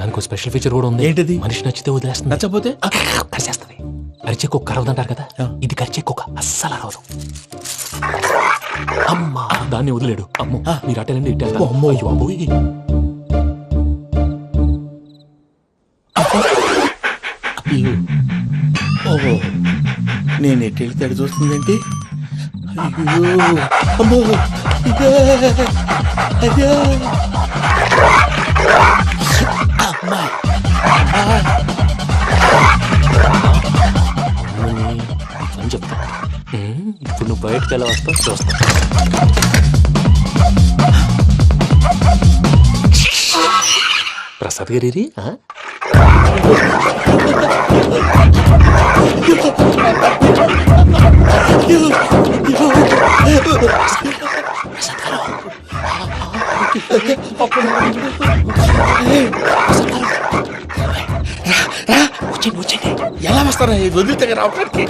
దానికి స్పెషల్ ఫీచర్ కూడా ఉంది. ఏంటిది? మనిషి నచ్చితే వదిలేస్తుంది, నచ్చపోతే కరిచేస్తుంది. అరిచే కుక్క అరవదంటారు కదా, ఇది కరిచే కుక్క అస్సలు అరవదు. అమ్మా, దాన్ని వదిలేడు. అమ్మో, మీరు అటెండి ఇటు వెళ్తారు. అమ్మో, అయ్యో అమ్మో. ఓహో నేను ఎటు వెళ్తే అటు చూస్తుందంటే అయ్యో అమ్మో ఇదే అయ్యో అమ్మా అని చెప్తా ఇప్పుడు నువ్వు బయటకు ఎలా వస్తావు చూస్తా. ప్రసాద్ గారి ఎలా వస్తారా వదిలితే రావడానికి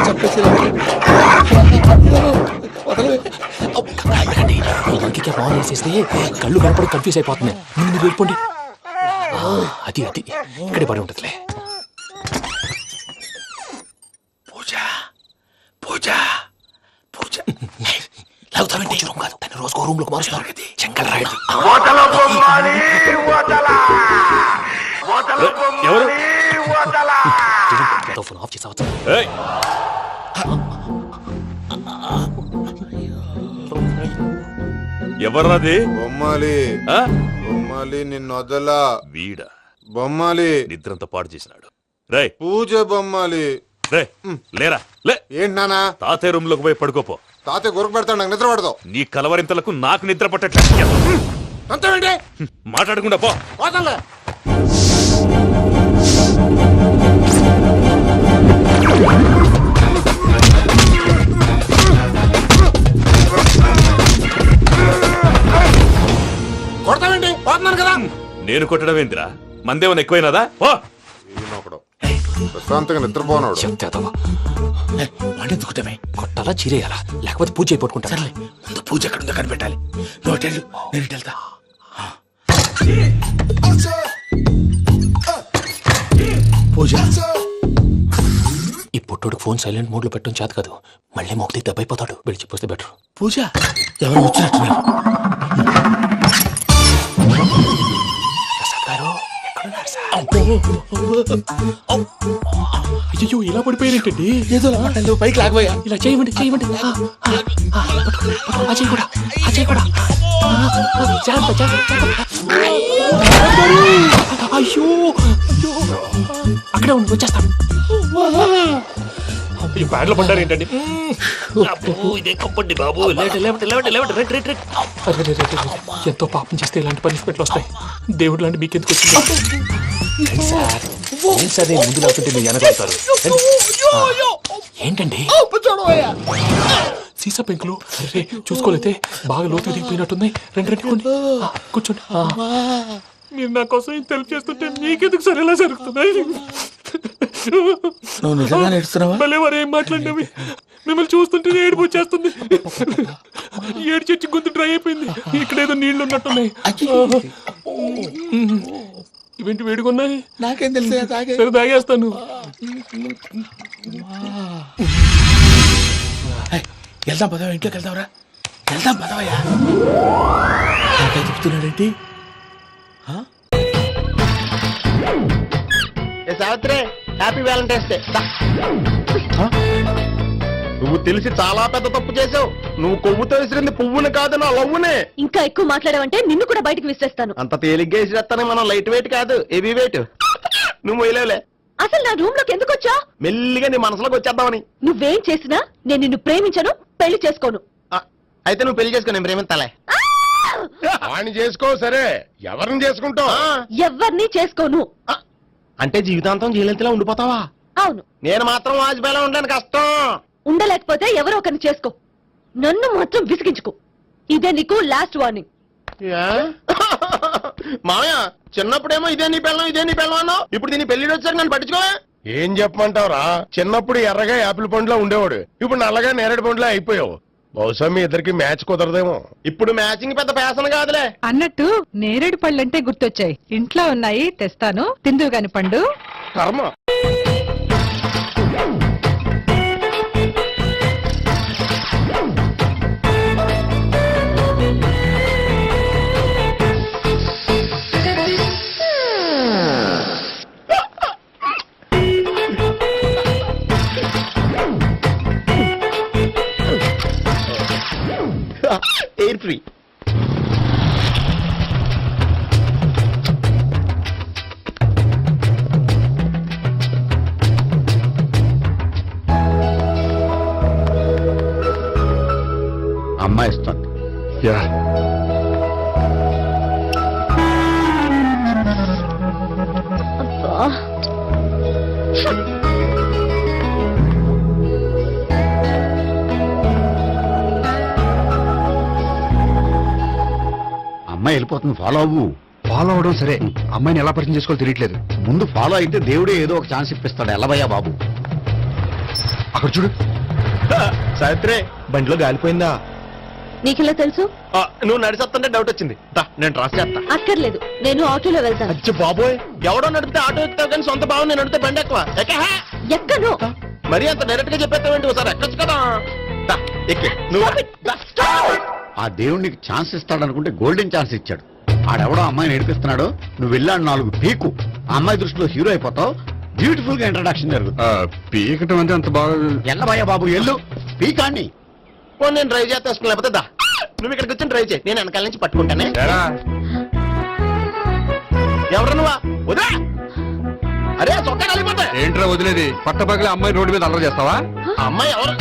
చెప్పేసి ఫోన్ వేసేస్తే కళ్ళు కనపడి కన్ఫ్యూజ్ అయిపోతున్నాయి. మీరు వెళ్ళిపోండి. అది అది ఇక్కడే పడి ఉంటుందిలే. పూజ పూజ పూజ లాగుతామంటే రూమ్ కాదు, దాన్ని రోజుకో రూమ్ లోకి మారుస్తున్నారు కదా. చెంకల్ రాయడం ఎవరు ఫోన్ ఆఫ్ చేసావచ్చు. ఎవర్రాది? బొమ్మాలి బొమ్మాలి నిన్ను వదలా. వీడా బొమ్మాలి నిద్రంతా పాడు చేసినాడు. రే పూజ బొమ్మాలి. రే లేరా లే. ఏంటి నానా? తాతయ్య రూమ్ లోకి పోయి పడుకోపో. తాతయ్య గురకు పెడతాడు, నాకు నిద్ర పడతావు. నీ కలవరింతలకు నాకు నిద్ర పట్టట్లేదు. అంతేంటి మాట్లాడకుండా పో. పోతాలే. కొడతావేంటి? పోతున్నాను కదా. నేను కొట్టడం ఏంటిరా? మందేమన్నా ఎక్కువైనదా? ఓ ప్రశాంతంగా నిద్రపోనాడు. చెప్తావా వాడెందుకుంటామే? కొట్టాలా చీరేయాలా లేకపోతే పూజ అయిపోట్టుకుంటా. ముందు పూజ ఎక్కడ ఉందో కనిపెట్టాలి. నోటెళ్ళు నేను వెళ్తా. పూజ ఈ పుట్టోడు ఫోన్ సైలెంట్ మోడ్ లో పెట్టడం చేత కాదు. మళ్ళీ మొక్కి దెబ్బైపోతాడు. వెళ్ళి చెప్పొస్తే బెటర్. పూజ ఎవరు వచ్చినట్టున్నారు? ప్రసాద్ గారు ఎక్కడున్నారు సార్? అయ్యో ఇలా పడిపోయినట్టండి. ఏదో పైకి లాగబోయా. ఇలా చేయమండి చేయమండి. అజయ్ కూడా అజయ్ కూడా జాగ్రత్త జాగ్రత్త. అయ్యో అక్కడే ఉండి వచ్చేస్తాను. ఈ బ్యాడ్లో పడ్డారు ఏంటండి? ఎంతో పాపం చేస్తే ఇలాంటి పనిష్మెంట్లు వస్తాయి. దేవుడు లాంటి మీకెందుకు వచ్చింది సార్? ముందు లేకుంటే మీరు వెనకాడతారు. ఏంటండి సీసా పెంకులు చూసుకోలేతే బాగా లోతు దిగిపోయినట్టున్నాయి. రెండు రెండు కూర్చోండి. మీరు నా కోసం ఇంత హెల్ప్ చేస్తుంటే మీకెందుకు సరే ఎలా జరుగుతున్నాయి? నువ్వు నిజంగా నేర్చున్నావా? మళ్ళీ వారు ఏం మాట్లాడినవి మిమ్మల్ని చూస్తుంటే ఏడుపు వచ్చేస్తుంది. ఏడు చెట్టు గొంతు డ్రై అయిపోయింది. ఇక్కడ ఏదో నీళ్లు ఉన్నట్టున్నాయి. ఇవేంటి వేడుకున్నాయి? నాకేం తెలుసు. సరే తాగేస్తాను. వెళ్దాం పదవా, ఇంట్లోకి వెళ్దాంరా. వెళ్దాం పదవయ్యా. చెప్తున్నాడేంటి? Savitri happy Valentine's day. నువ్వు తెలిసి చాలా పెద్ద తప్పు చేసావు. నువ్వు కొవ్వుతో విసిరింది పువ్వుని కాదు, నా లవ్వునే. ఇంకా ఎక్కువ మాట్లాడావంటే నిన్ను కూడా బయటకు విసిరేస్తాను. అంత తేలిగ్గా విసిరేస్తానే. మనం లైట్ వెయిట్ కాదు, హెవీ వెయిట్. నువ్వు వేయలేవులే. అసలు నా రూమ్ లోకి ఎందుకు వచ్చా? మెల్లిగా నీ మనసులోకి వచ్చేద్దామని. నువ్వేం చేసినా నేను నిన్ను ప్రేమించను, పెళ్లి చేసుకోను. అయితే నువ్వు పెళ్లి చేసుకో, నేను ప్రేమిస్తాలే. వాణ్ణి చేసుకో. సరే ఎవరిని చేసుకుంటావు? ఎవరిని చేసుకోను. అంటే జీవితాంతం జయలలితలా ఉండిపోతావా? అవును. నేను మాత్రం వాజ్పేయిలా ఉండడానికి కష్టం. ఉండలేకపోతే ఎవరో ఒకరిని చేసుకో. నన్ను మాత్రం విసిగించుకో. ఇదే నీకు లాస్ట్ వార్నింగ్. మామయ్య చిన్నప్పుడేమో ఇదే నీ పెళ్ళం ఇదే నీ పెళ్ళం అన్నావు. ఇప్పుడు దీని పెళ్లి వచ్చాక నన్ను పట్టించుకోవా? ఏం చెప్పమంటావురా? చిన్నప్పుడు ఎర్రగా యాపిల్ పండులో ఉండేవాడు, ఇప్పుడు నల్లగా నేరేడు పండులో అయిపోయావు. బహుశా మీ ఇద్దరికి మ్యాచ్ కుదరదేమో. ఇప్పుడు మ్యాచింగ్ పెద్ద ఫ్యాషన్ కాదులే. అన్నట్టు నేరేడు పళ్ళంటే గుర్తొచ్చాయి. ఇంట్లో ఉన్నాయి, తెస్తాను. తిందువు గాని పండు. కర్మ. అమ్మాయి వెళ్ళిపోతుంది, ఫాలో అవ్వు. ఫాలో అవడం సరే, అమ్మాయిని ఎలా పరిచయం చేసుకోవాలో తెలియట్లేదు. ముందు ఫాలో అయితే దేవుడే ఏదో ఒక ఛాన్స్ ఇప్పిస్తాడు. ఎల్లవయ్యా బాబు. అక్కడ చూడు. సావిత్రి, బండిలో గాలిపోయిందా? నీకెలా తెలుసు? నువ్వు నడిచేస్తుంటే డౌట్ వచ్చింది. నేను ట్రాస్ చేస్తా. అక్కర్లేదు, నేను ఆటోలో వెళ్తాను. అచ్చి బాబోయ్, ఎవడో నడిపితే ఆటో ఎక్కుతావు కానీ సొంత భావం నేను నడిపితే బండి ఎక్కువ. ఎక్కను. మరి అంత డైరెక్ట్ గా చెప్పేస్తావేంటి? ఒకసారి ఎక్కొచ్చు కదా. ఎక్కే నువ్వు. ఆ దేవుడికి ఛాన్స్ ఇస్తాడనుకుంటే గోల్డెన్ ఛాన్స్ ఇచ్చాడు. ఆడెవడో అమ్మాయిని ఏడిపిస్తున్నాడు, నువ్వు వెళ్ళాడు 4 పీకు. ఆ అమ్మాయి దృష్టిలో హీరో అయిపోతావు. బ్యూటిఫుల్ గా ఇంట్రడక్షన్ జరుగుతుంది. పీకటం అంటే అంత బాగా. ఎల్లబయ్యా బాబు, ఎల్లు పీకాన్ని. నేను డ్రైవ్ చేస్తాను, లేకపోతే దా నువ్వు ఇక్కడికి వచ్చి డ్రైవ్ చేయి, నేను వెనకాల నుంచి పట్టుకుంటానే. ఎవరు నువ్వా? వదిలే. అరే చొక్కా కలిపోతా. ఏంట్రా వదిలేది? పట్టపగలే అమ్మాయి రోడ్డు మీద అల్లరి చేస్తావా? అమ్మాయి ఎవరు?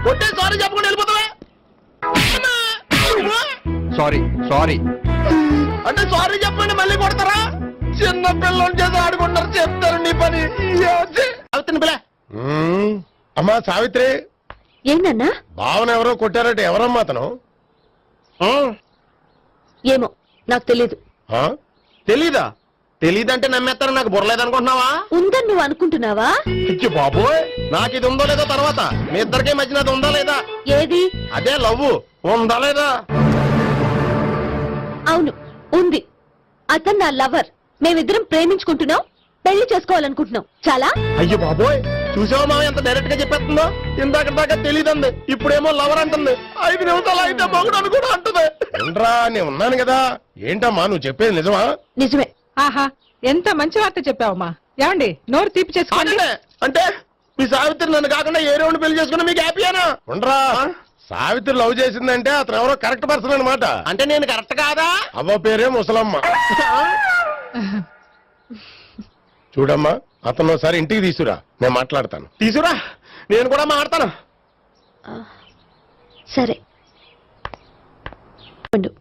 కొట్టే సారీ చెప్పకుండా వెళ్ళిపోతావా? సారీ సారీ అంటే సారీ చెప్పండి మళ్ళీ కొడతారా? చిన్న పిల్లలు చేసి ఆడుకుంటారు, చెప్తారు నీ పని. అవుతుంది పిల్ల. అమ్మా సావిత్రి, ఏంటన్నా? భావన ఎవరో కొట్టారట. ఎవరమ్మా అతను? ఏమో నాకు తెలీదు. తెలీదా? తెలీదంటే నమ్మేస్తారో నాకు బుర్రలేదనుకుంటున్నావా? ఉందని నువ్వు అనుకుంటున్నావా? ఇచ్చి బాబోయ్, నాకు ఇది ఉందో లేదో తర్వాత. మీ ఇద్దరికే మధ్యన అది ఉందా లేదా? ఏది? అదే లవ్ ఉందా లేదా? అవును, ఉంది. అతను నా లవర్. మేమిద్దరం ప్రేమించుకుంటున్నాం, పెళ్లి చేసుకోవాలనుకుంటున్నాం. చాలా. అయ్యో బాబోయ్, చూసావా మామ ఎంత డైరెక్ట్ గా చెప్పేస్తుందో? ఇందాక దాకా తెలియదండి, ఇప్పుడేమో లవర్ అంటుంది. 5 నిమిషాలు అయితే మగుడు అని కూడా అంటుంది. ఏంట్రా, నేను ఉన్నాను కదా. ఏంటమ్మా నువ్వు చెప్పేది నిజమా? నిజమే. ఆహా, ఎంత మంచి వార్త చెప్పావమ్మా. ఏమండి, నోరు తీపి చేసుకోండి. అంటే మీ సావిత్రి నన్ను కాకుండా ఏ రౌండ్ పెళ్లి చేసుకున్నా మీకు హ్యాపీయేనా? ఉండరా, సావిత్రి లవ్ చేసిందంటే అతను ఎవరో కరెక్ట్ పర్సన్ అనమాట. అంటే నేను కరెక్ట్ కాదా? అవ్వ పేరే ముసలమ్మ. చూడమ్మా, అతను ఒకసారి ఇంటికి తీసుకురా, నేను మాట్లాడతాను. తీసురా, నేను కూడా మాట్లాడతాను. సరే.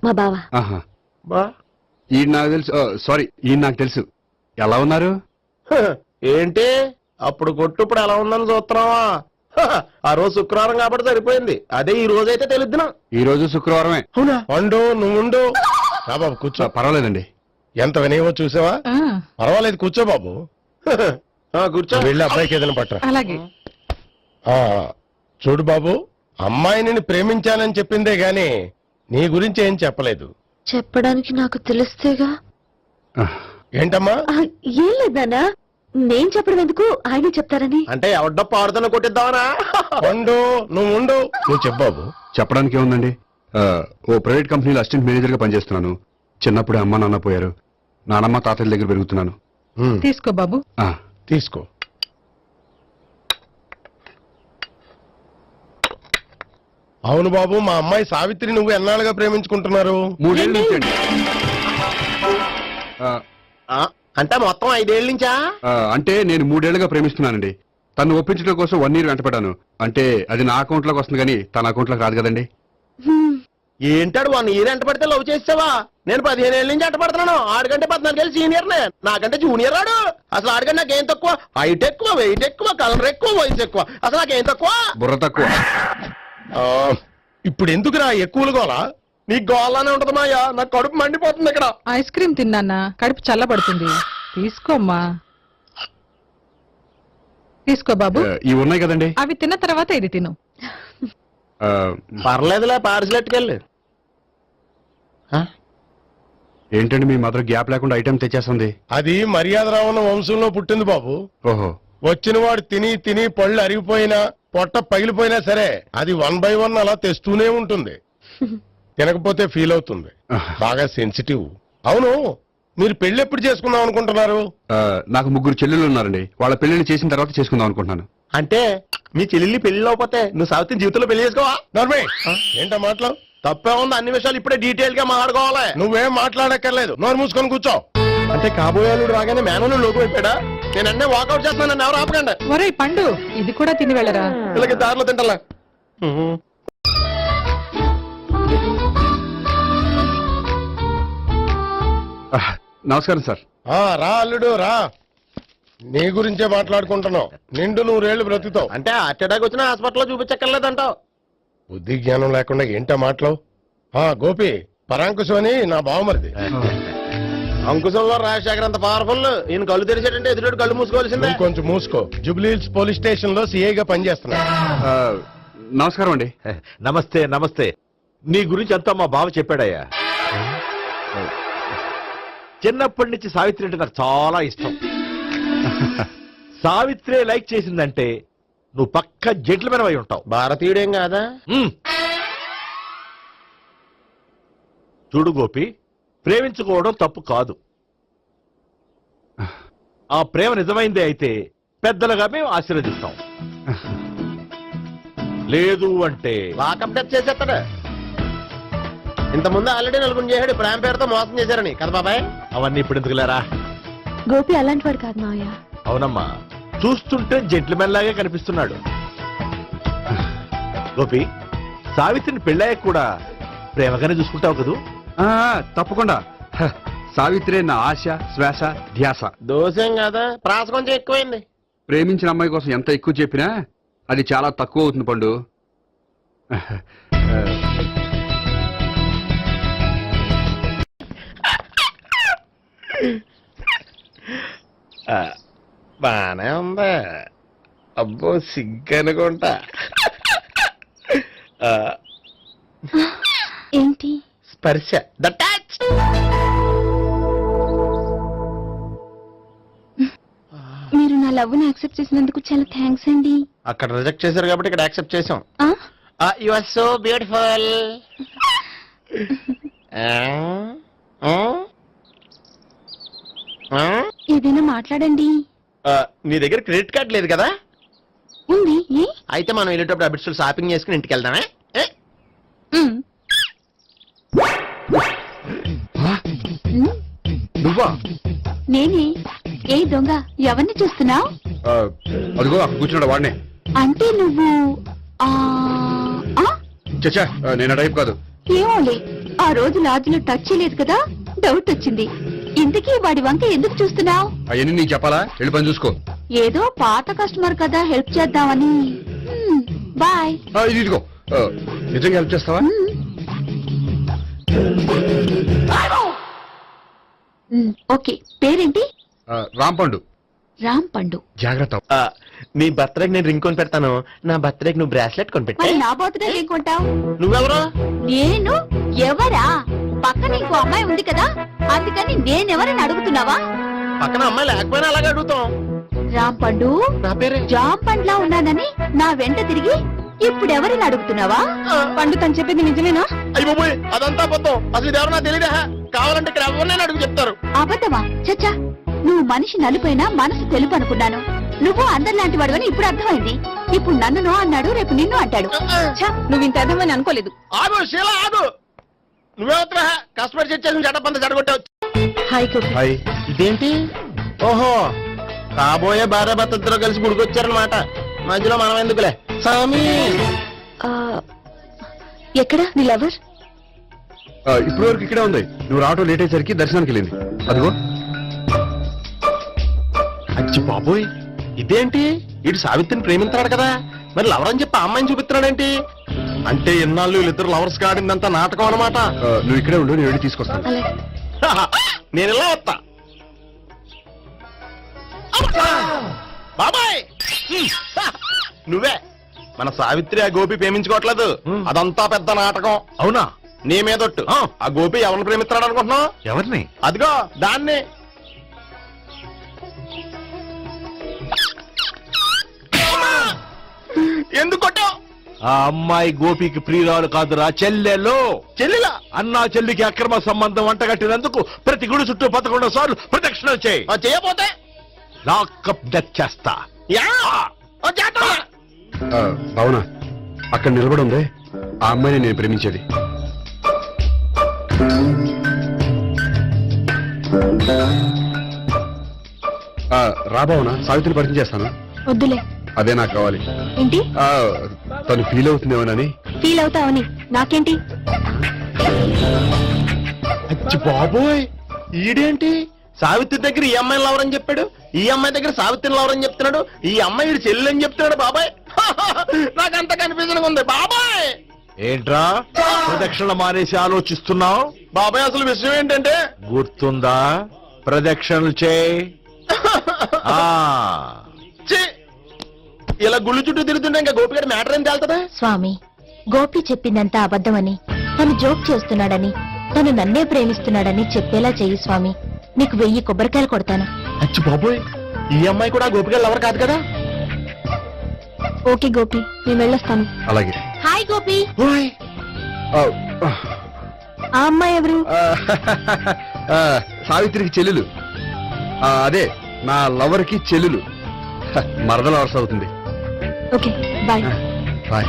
మా బావ. ఈయన నాకు తెలుసు. సారీ, ఈయన నాకు తెలుసు. ఎలా ఉన్నారు? ఏంటి అప్పుడు కొట్టు ఇప్పుడు ఎలా ఉందని చూస్తున్నావా? ఆ రోజు శుక్రవారం కాబట్టి సరిపోయింది. అదే ఈ రోజు అయితే తెలుద్దునా? ఈ రోజు శుక్రవారమే. అవునా? వండు, నువ్వు ఉండు. బాబు కూర్చో. పర్వాలేదండి. ఎంత వినయమో చూసావా? పర్వాలేదు, కూర్చో బాబు. కూర్చో. వెళ్ళి అబ్బాయికి ఏదైనా పట్టరా. అలాగే. చూడు బాబు, అమ్మాయిని ప్రేమించానని చెప్పిందే గాని నీ గురించి ఏం చెప్పలేదు. చెప్పడానికి నాకు తెలిస్తేగా. ఏంటమ్మా? ఏం లేదన్నా, నేను చెప్పడం ఎందుకు, ఆయనే చెప్తారని. అంటే ఎవడ్డో పాడుతున్న కొట్టిద్దామనా? వండు, నువ్వు ఉండు. నువ్వు చెప్పు బాబు. చెప్పడానికి ఏముందండి, ఓ ప్రైవేట్ కంపెనీలో అసిస్టెంట్ మేనేజర్ గా పనిచేస్తున్నాను. చిన్నప్పుడే అమ్మ నాన్న పోయారు. నానమ్మ తాతయ్య దగ్గర పెరుగుతున్నాను. తీసుకో బాబు. తీసుకో. అవును బాబు, మా అమ్మాయి సావిత్రి నువ్వు ఎన్నాళ్ళుగా ప్రేమించుకుంటున్నారు? 3 ఏళ్ళ నుంచి అండి. అంటే మొత్తం 5 ఏళ్ళ నుంచా? అంటే నేను 3 ఏళ్లుగా ప్రేమిస్తున్నానండి. తను ఒప్పించడం కోసం 1 year వెంటపడ్డాను. అంటే అది నా అకౌంట్ లోకి వస్తుంది కానీ తన అకౌంట్ లోకి రాదు కదండి. ఏంటాడు 1 year ఎంట పడితే లవ్ చేసావా? నేను 15 ఏళ్ళ నుంచి ఎంట పడుతున్నాను. ఆడికంటే 14 ఏళ్ళు సీనియర్ నే, నాకంటే జూనియర్ ఆడు. అసలు ఆడికంటే నాకేం తక్కువ? హైట్ ఎక్కువ, వెయిట్ ఎక్కువ, కలర్ ఎక్కువ, వయసు ఎక్కువ. అసలు నాకేం తక్కువ? బుర్ర తక్కువ. ఇప్పుడు ఎందుకురా ఎక్కువలు గోలా? నీకు గోలానే ఉంటది మాయా, నాకు కడుపు మండిపోతుంది ఇక్కడ. ఐస్ క్రీమ్ తిన్నానా, కడుపు చల్లబడుతుంది. తీసుకోమ్మా. తీసుకో బాబు. ఇవి ఉన్నాయి కదండి, అవి తిన్న తర్వాత ఇది తిను. పర్లేదులే, పార్సిల్ ఎట్టుకెళ్ళి. ఏంటండి మీ మదర్ గ్యాప్ లేకుండా ఐటెం తెచ్చేస్తుంది? అది మర్యాద రావణ వంశంలో పుట్టింది బాబు. ఓహో. వచ్చిన వాడు తిని తిని పళ్ళు అరిగిపోయినా పొట్ట పగిలిపోయినా సరే అది 1 by 1 అలా తెస్తూనే ఉంటుంది. తినకపోతే ఫీల్ అవుతుంది. బాగా సెన్సిటివ్. అవును, మీరు పెళ్లి ఎప్పుడు చేసుకుందాం అనుకుంటున్నారు? నాకు 3 చెల్లెళ్ళు ఉన్నారండి. వాళ్ళ పెళ్లిని చేసిన తర్వాత చేసుకుందాం అనుకుంటున్నాను. అంటే మీ చెల్లెల్ని పెళ్లి లేకపోతే నువ్వు సావిత్రి జీవితంలో పెళ్లి చేసుకోవా? నర్మే, ఏంటో మాటలు? తప్పే ఉంది, అన్ని విషయాలు ఇప్పుడే డీటెయిల్ గా మాట్లాడుకోవాలి. నువ్వేం మాట్లాడక్కర్లేదు, నోరు మూసుకొని కూర్చో. అంటే కాబోయేలు రాగానే మేనలు లోకి అయిపోయాడా? నేను అన్నీ వాకౌట్ చేస్తున్నాను, నన్ను ఎవరు ఆపకండి. ఒరే పండు, ఇది కూడా తిని వెళ్ళరా. వీళ్ళకి దారిలో తింటలే. నమస్కారం సార్. రా అల్లుడు రా. నీ గురించే మాట్లాడుకుంటున్నావు. నిండు 100 బ్రతుకుతావు. అంటే హార్ట్ అటాక్ వచ్చిన హాస్పిటల్లో చూపించక్కర్లేదంటావు. బుద్ధి జ్ఞానం లేకుండా ఏంటో మాటలు. గోపి, పరాంకుశం అని నా బావమరిది. అంకుశంలో రాజశేఖర్ అంత పవర్ఫుల్. ఈయన కళ్ళు తెరిచాడంటే ఎదురు కళ్ళు మూసుకోవాల్సిందే. నువ్వు కొంచెం మూసుకో. జూబ్లీహిల్స్ పోలీస్ స్టేషన్ లో సిఐగా పనిచేస్తున్నా. నమస్కారం అండి. నమస్తే నమస్తే. నీ గురించి అంతా మా బావ చెప్పాడయ్యా. చిన్నప్పటి నుంచి సావిత్రి అంటే నాకు చాలా ఇష్టం. సావిత్రి లైక్ చేసిందంటే నువ్వు పక్క జెంట్లమెన్ అయి ఉంటావు. భారతీయుడేం కాదా? చూడు గోపి, ప్రేమించుకోవడం తప్పు కాదు. ఆ ప్రేమ నిజమైందే అయితే పెద్దలుగా మేము ఆశీర్వదిస్తాం. లేదు అంటే వాకప్ డెత్ చేసేస్తాడు. ఇంతకుముందు ఆల్రెడీ నలుగురు చేశాడు ప్రేమ పేరుతో మోసం చేశారని కదా బాబాయ్. అవన్నీ ఇప్పుడు ఎందుకు లేరా? గోపి అలాంటి వాడు కాదు మావయ్య. అవునమ్మా, చూస్తుంటే జెంట్లమెన్ లాగే కనిపిస్తున్నాడు. గోపి, సావిత్రిని పెళ్ళాక కూడా ప్రేమగానే చూసుకుంటావు కదూ? తప్పకుండా. సావిత్రే నా ఆశ, శ్వాస, ధ్యాస. దోషం కదా, ప్రాస కొంచెం ఎక్కువైంది. ప్రేమించిన అమ్మాయి కోసం ఎంత ఎక్కువ చెప్పినా అది చాలా తక్కువ అవుతుంది పండు. బానే ఉందా? అబ్బో సిగ్గనుకుంటా. ఏంటి? స్పర్శ, ద టచ్. మీరు నా లవ్ ని యాక్సెప్ట్ చేసినందుకు చాలా థ్యాంక్స్ అండి. అక్కడ రిజెక్ట్ చేశారు కాబట్టి ఇక్కడ యాక్సెప్ట్ చేసాం. You are so beautiful. ఏదైనా మాట్లాడండి. నీ దగ్గర క్రెడిట్ కార్డ్ లేదు కదా? ఉంది. అయితే మనం వెళ్ళేటప్పుడు అబిట్స్ షాపింగ్ చేసుకుని ఇంటికి వెళ్దామే. నువ్వా? నేనే. ఏ దొంగ, ఎవరిని చూస్తున్నావు? అదిగో అక్కడ కూర్చున్నాడు వాడినే. అంటే నువ్వు చచ్చా, నేను టైప్ కాదు. ఏమోలే, ఆ రోజు లాడ్జిలో టచ్ చేయలేదు కదా, డౌట్ వచ్చింది. ఇంతకీ వాడి వంక ఎందుకు చూస్తున్నావు? అవన్నీ నీకు చెప్పాలా? వెళ్ళి పని చూసుకో. ఏదో పాత కస్టమర్ కదా, హెల్ప్ చేద్దామని. బాయ్. ఇదిగో, నిజంగా హెల్ప్ చేస్తావా? ఓకే. పేరేంటి? రాంపండు. రాంపండు. జాగ్రత్త. నీ బర్త్డేకి నేను రింగ్ కొని పెడతాను. నా బర్త్డేకి నువ్వు బ్రాస్లెట్ కొని పెట్టా. నా బర్త్డే ఏం కొంటావు? నువ్వెవరు? నేను ఎవరా? పక్కన ఇంకో అమ్మాయి ఉంది కదా, అందుకని నేనెవరని అడుగుతున్నావా? పక్కన అమ్మాయి లేకపోయినా అలాగే అడుగుతాం. రాంపండు, నా పేరే జాం పండ్లా ఉన్నానని నా వెంట తిరిగి ఇప్పుడెవరని అడుగుతున్నావా? పండు తను చెప్పింది నిజమేనా? అయ్యో అదంతా అబద్ధం. అసలు ఇది ఎవరన్నా తెలియదా? కావాలంటే ఇక్కడ ఎవరినైనా అడుగు చెప్తారు. అబద్ధమా? చచ్చా, నువ్వు మనిషి నలుపైనా మనసు తెలుపు అనుకున్నాను. నువ్వు అందరిలాంటి వాడు అని ఇప్పుడు అర్థమైంది. ఇప్పుడు నన్ను అన్నాడు, రేపు నిన్ను అంటాడు. నువ్వు ఇంత అర్థమని అనుకోలేదు. ఆగు శీల, ఆగు. నువ్వేవత్రా కస్టమర్ చేసి జడపంత జడగొట్టావు. హాయ్. ఇదేంటి? ఓహో, కాబోయే భార్య భర్త ఇద్దరు కలిసి గుడికొచ్చారనమాట. మధ్యలో మనం ఎందుకులే స్వామి. ఎక్కడ నీ లవర్? ఇప్పటి వరకు ఇక్కడే ఉంది. నువ్వు రావటం లేట్ అయ్యేసరికి దర్శనానికి వెళ్ళింది. అదిగో. అచ్చి బాబోయ్, ఇదేంటి? ఇటు సావిత్రిని ప్రేమిస్తున్నాడు కదా, మరి లవర్ అని చెప్పి ఆ అమ్మాయిని చూపిస్తున్నాడేంటి? అంటే ఇన్నాళ్ళు వీళ్ళిద్దరు లవర్స్ కాడిందంతా నాటకం అనమాట. నువ్వు ఇక్కడే ఉండు, నేను వెళ్ళి తీసుకొస్తాను. నేను ఇలా వస్తా. బాబాయ్, నువ్వే మన సావిత్రి ఆ గోపి ప్రేమించుకోవట్లేదు. అదంతా పెద్ద నాటకం. అవునా? నీ మీదొట్టు. ఆ గోపి ఎవరిని ప్రేమిస్తున్నాడు అనుకుంటున్నావు? ఎవరిని? అదిగో దాన్ని. ఎందుకు కొట్టావు? ఆ అమ్మాయి గోపికి ప్రియురాలు కాదురా, చెల్లెలో. చెల్లెలా? అన్నా చెల్లికి అక్రమ సంబంధం వంటగట్టినందుకు ప్రతి గుడి చుట్టూ 11 సార్లు ప్రదక్షిణ చేయి. చేయకపోతే లాకప్ డెత్ చేస్తా. అవునా? అక్కడ నిలబడి ఉంది ఆ అమ్మాయిని నేను ప్రేమించేది. రాబావునా? సావిత్రిని పరిచయం చేస్తాను. వద్దులే. అదే నాకు కావాలి. ఏంటి? తను ఫీల్ అవుతుందేమోనని. ఫీల్ అవుతావని నాకేంటి? అచ్చి బాబోయ్, ఈడేంటి సావిత్రి దగ్గర ఈ అమ్మాయిని లవరని చెప్పాడు? ఈ అమ్మాయి దగ్గర సావిత్రిని ఎవరని చెప్తున్నాడు, ఈ అమ్మాయి వీడి చెల్లి అని చెప్తున్నాడు బాబాయ్. నాకంత కన్ఫ్యూజన్ ఉంది బాబాయ్. ఏంట్రా ప్రదక్షిణ మానేసి ఆలోచిస్తున్నావు? బాబాయ్ అసలు విషయం ఏంటంటే, గుర్తుందా? ప్రదక్షిణలు చేయి. ఛీ, ఇలా గుళ్ళు చుట్టూ తిరుగుతుంటే ఇంకా గోపిగారి మ్యాటర్ ఏం తేలుతుందా? స్వామి, గోపి చెప్పిందంతా అబద్ధమని, తను జోక్ చేస్తున్నాడని, తను నన్నే ప్రేమిస్తున్నాడని చెప్పేలా చెయ్యి స్వామి. నీకు 1000 కొబ్బరికాయలు కొడతాను. అచ్చి బాబోయ్, ఈ అమ్మాయి కూడా గోపిగారు ఎవరు కాదు కదా? ఓకే గోపి, నేను వెళ్ళొస్తాను. అలాగే. హాయ్ గోపి. ఆ, ఆ అమ్మాయి ఎవరు? ఆ, సావిత్రికి చెల్లెలు. అదే నా లవర్ కి చెల్లెలు. మరదల వరుస అవుతుంది. Okay bye. బాయ్.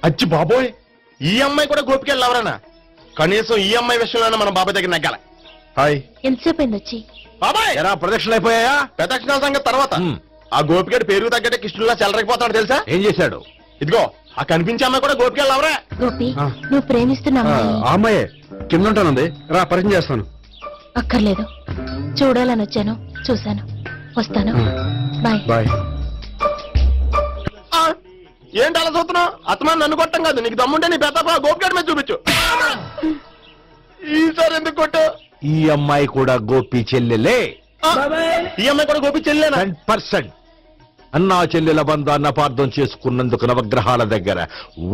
అచ్చి బాబోయ్, ఈ అమ్మాయి కూడా గోపికెళ్ళి ఎవరన్నా? కనీసం ఈ అమ్మాయి విషయంలోనే మన బాబాయ్ దగ్గర నెగ్గాల. హాయ్. ఎంతసేపు అయింది వచ్చి? బాబాయ్ ఎరా ప్రదక్షిణలు అయిపోయాయా? ప్రదక్షిణాల సంగతి తర్వాత. ఆ గోపిగడి పేరు తగ్గట్టే కృష్ణులా చెలరైపోతాడు తెలుసా? ఏం చేశాడు? ఇదిగో ఆ కనిపించే అమ్మాయి కూడా గోపికెళ్ళి ఎవరా? గోపి, నువ్వు ప్రేమిస్తున్న అమ్మాయి ఆ అమ్మాయే కింద ఉంటానంది. రా పరిచయం చేస్తాను. అక్కర్లేదు, చూడాలని వచ్చాను, చూశాను, వస్తాను. బాయ్. బాయ్. ఏంటి అలా చూస్తున్నావు? అత్తమాని నన్ను కొట్టం కాదు, నీకు దమ్ముంటే నీ పెద్ద గోపిగడి మీద చూపించు. ఈసారి ఎందుకు కొట్టు? ఈ అమ్మాయి కూడా గోపి చెల్లెలే. ఈ అమ్మాయి కూడా గోపి చెల్లెనా? 100%. అన్నా చెల్లెల బంధాన్ని అపార్థం చేసుకున్నందుకు నవగ్రహాల దగ్గర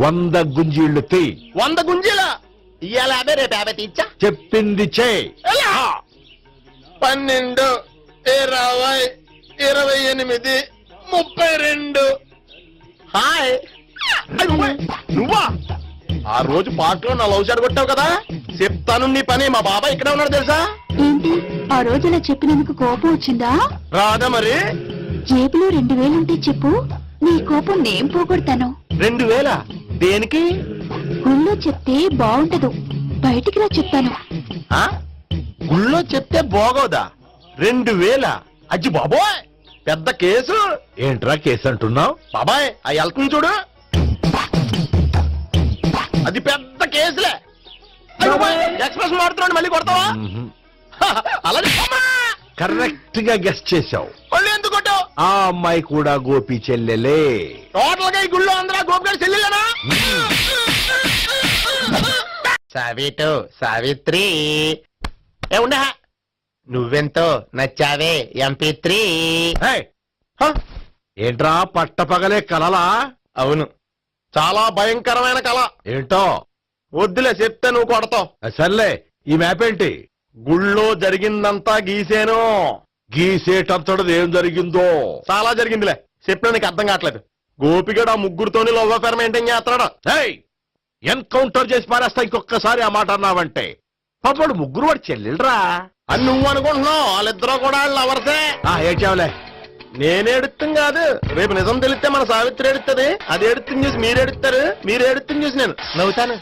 100 గుంజీళ్లు తీ. 100 గుంజీలా? ఇవాళ 50, రేపు 50 తీచ్చా. చెప్పింది చే. 12, 20, 28, 32. హాయ్. నువ్వా? ఆ రోజు పార్టీలో నా లవ్ షాట్ కొట్టావు కదా, చెప్తాను నీ పని. మా బాబాయ్ ఇక్కడే ఉన్నాడు తెలుసా? ఏంటి ఆ రోజు అలా చెప్పినందుకు కోపం వచ్చిందా? రాదా మరి? జేబులో 2000 ఉంటే చెప్పు, నీ కోపం నేను పోగొడతాను. 2000? దేనికి? గుళ్ళో చెప్తే బాగుంటదు, బయటికి రా చెప్తాను. గుళ్ళో చెప్తే బాగోదా? 2000? అజ్జి బాబోయ్, పెద్ద కేసు. ఏంట్రా కేసు అంటున్నావు? బాబాయ్ ఆ వెళ్తుంది చూడు, అది పెద్ద కేసులే. ఎక్స్ప్రెస్ మాడుతున్నాడు, మళ్ళీ కొడతావా? అలాగే కరెక్ట్ గా గెస్ట్ చేశావు. మళ్ళీ ఎందుకు కొట్టావు? ఆ అమ్మాయి కూడా గోపి చెల్లెలే. టోటల్ గా ఈ గుళ్ళో అందరూ గోపిగారి చెల్లెలేనా? సావిటు, సావిత్రి ఏ ఉండే, నువ్వెంతో నచ్చావే MP3. ఏంట్రా పట్టపగలే కలలా? అవును, చాలా భయంకరమైన కళ. ఏంటో? వద్దులే, చెప్తే నువ్వు కొడతావు. సర్లే, ఈ మ్యాప్ ఏంటి? గుళ్ళో జరిగిందంతా గీసేను. గీసేటంతటది ఏం జరిగిందో? చాలా జరిగిందిలే, చెప్పినా నీకు అర్థం కావట్లేదు. గోపిగడు ఆ ముగ్గురుతోని లవ్ అఫేర్ మెయింటైన్ చేస్తున్నాడు. ఎన్కౌంటర్ చేసి పారేస్తా ఇంకొకసారి ఆ మాట అన్నావంటే. పాపడు ముగ్గురు వాడు చెల్లెలరా అని నువ్వు అనుకుంటున్నావు, వాళ్ళిద్దరూ కూడా లవర్సే. ఏడ్చావులే. నేనేడుతుంది కాదు, రేపు నిజం తెలిస్తే మన సావిత్రి ఎడుతుంది. అది ఎడుతుంది చూసి మీరు ఎడుతారు, మీరు ఎడుతుంది చూసి నేను నవ్వుతాను.